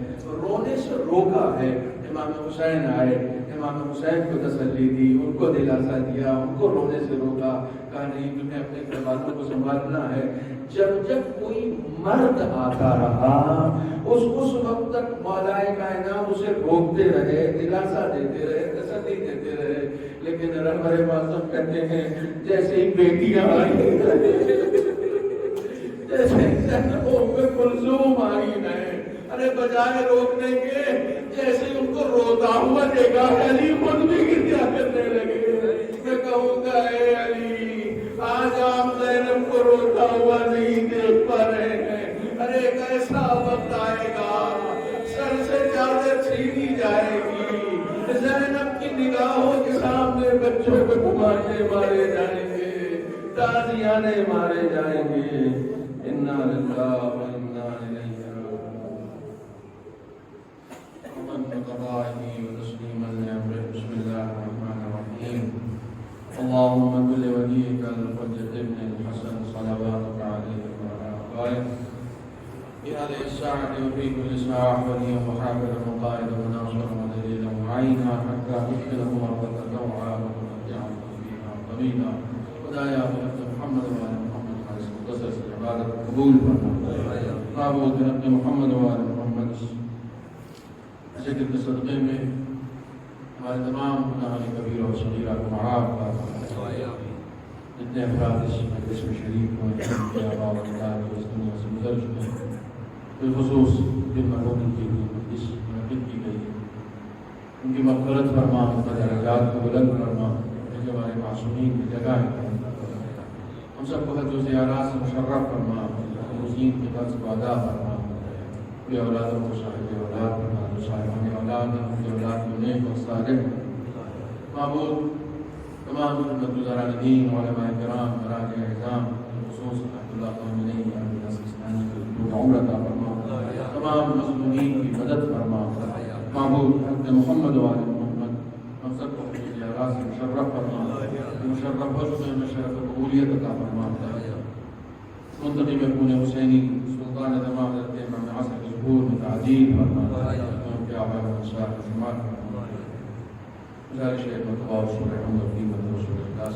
رونے سے روکا ہے۔ امام حسین آئے، امام حسین کو تسلی دی، ان کو دلاسا دیا، ان کو رونے سے روکا، کہا نہیں تمہیں اپنے گھر والوں کو سنبھالنا ہے۔ جب جب کوئی مرد آتا رہا اس وقت تک مولا کائنات اسے روکتے رہے، دلاسا دیتے رہے، تسلی دیتے رہے۔ لیکن رہبر معظم کہتے ہیں جیسے ہی بیٹیاں آئی جیسے کلثوم آئی ہے، ارے بجائے روکنے کے جیسے ان کو روتا ہوا دیکھا علی خود بھی گریا کرنے لگے۔ میں کہوں گا اے علی آج آپ زینب کو روتا ہوا نہیں دیکھ پا رہے ہیں، ارے ایک ایسا وقت آئے گا سر سے چادر چھینی جائے گی، زینب کی نگاہوں کے سامنے بچوں کو تماچے مارے جائیں گے، تازیانے مارے جائیں گے۔ انا للہ و انا الیہ راجعون۔ ومن قضائه وتسليما لامره بسم الله الرحمن الرحيم اللهم كل وليك الحجة ابن الحسن صلواتك عليه وعلى آبائه في هذه الساعة وفي كل ساعة وليا وحافظا وقائدا وناصرا ودليلا وعينا حتى تدخله مرضك وعافا ومتعا فيها طويلا ودايا محمد وآل محمد حارس مقدس العبادة قبول فرما معبود بنبي محمد وآل محمد ذکر کے صدقے میں ہمارے تمام گناہ کبیرہ و صغیرہ کو معاف فرما، جتنے افراد اس مجلس میں شریک ہوئے ہیں ان کے آباء و اجداد کو اس دنیا سے گزر چکے ہیں، بالخصوص جن مرحومین کی مجلس منعقد کی گئی ہے ان کی مغفرت فرما، ان کے درجات کو بلند فرما، جو ہمارے معصومین کی جگہ ہے ہم سب کو حج و زیارات سے مشرف فرما، روزین کے قرض کو ادا فرما، اپنے اولادوں کو صاحب اولاد فرما، جو صاحب اولاد ہیں ان کی اولاد کو نیک اور صالح معبود تمام خدمت گزاران دین علماء کرام مراجع اعظام خصوص رحمۃ اللہ علیہ السلام کی عمر عطا فرما، تمام مظلومین کی مدد فرما، معبود حضرت محمد و آل محمد ہم سب کو حج و زیارات سے مشرف فرما، مشرف حج میں شرف قبولیت عطا فرما، منتقم ابن حسینی سلطان دماغ حضرت امام عصر کے ظہور میں تعجیل فرما، ان کے آباء و انصار کو شمار فرما، گزارش ہے مطبوع سورہ محمد کی رسول اللہ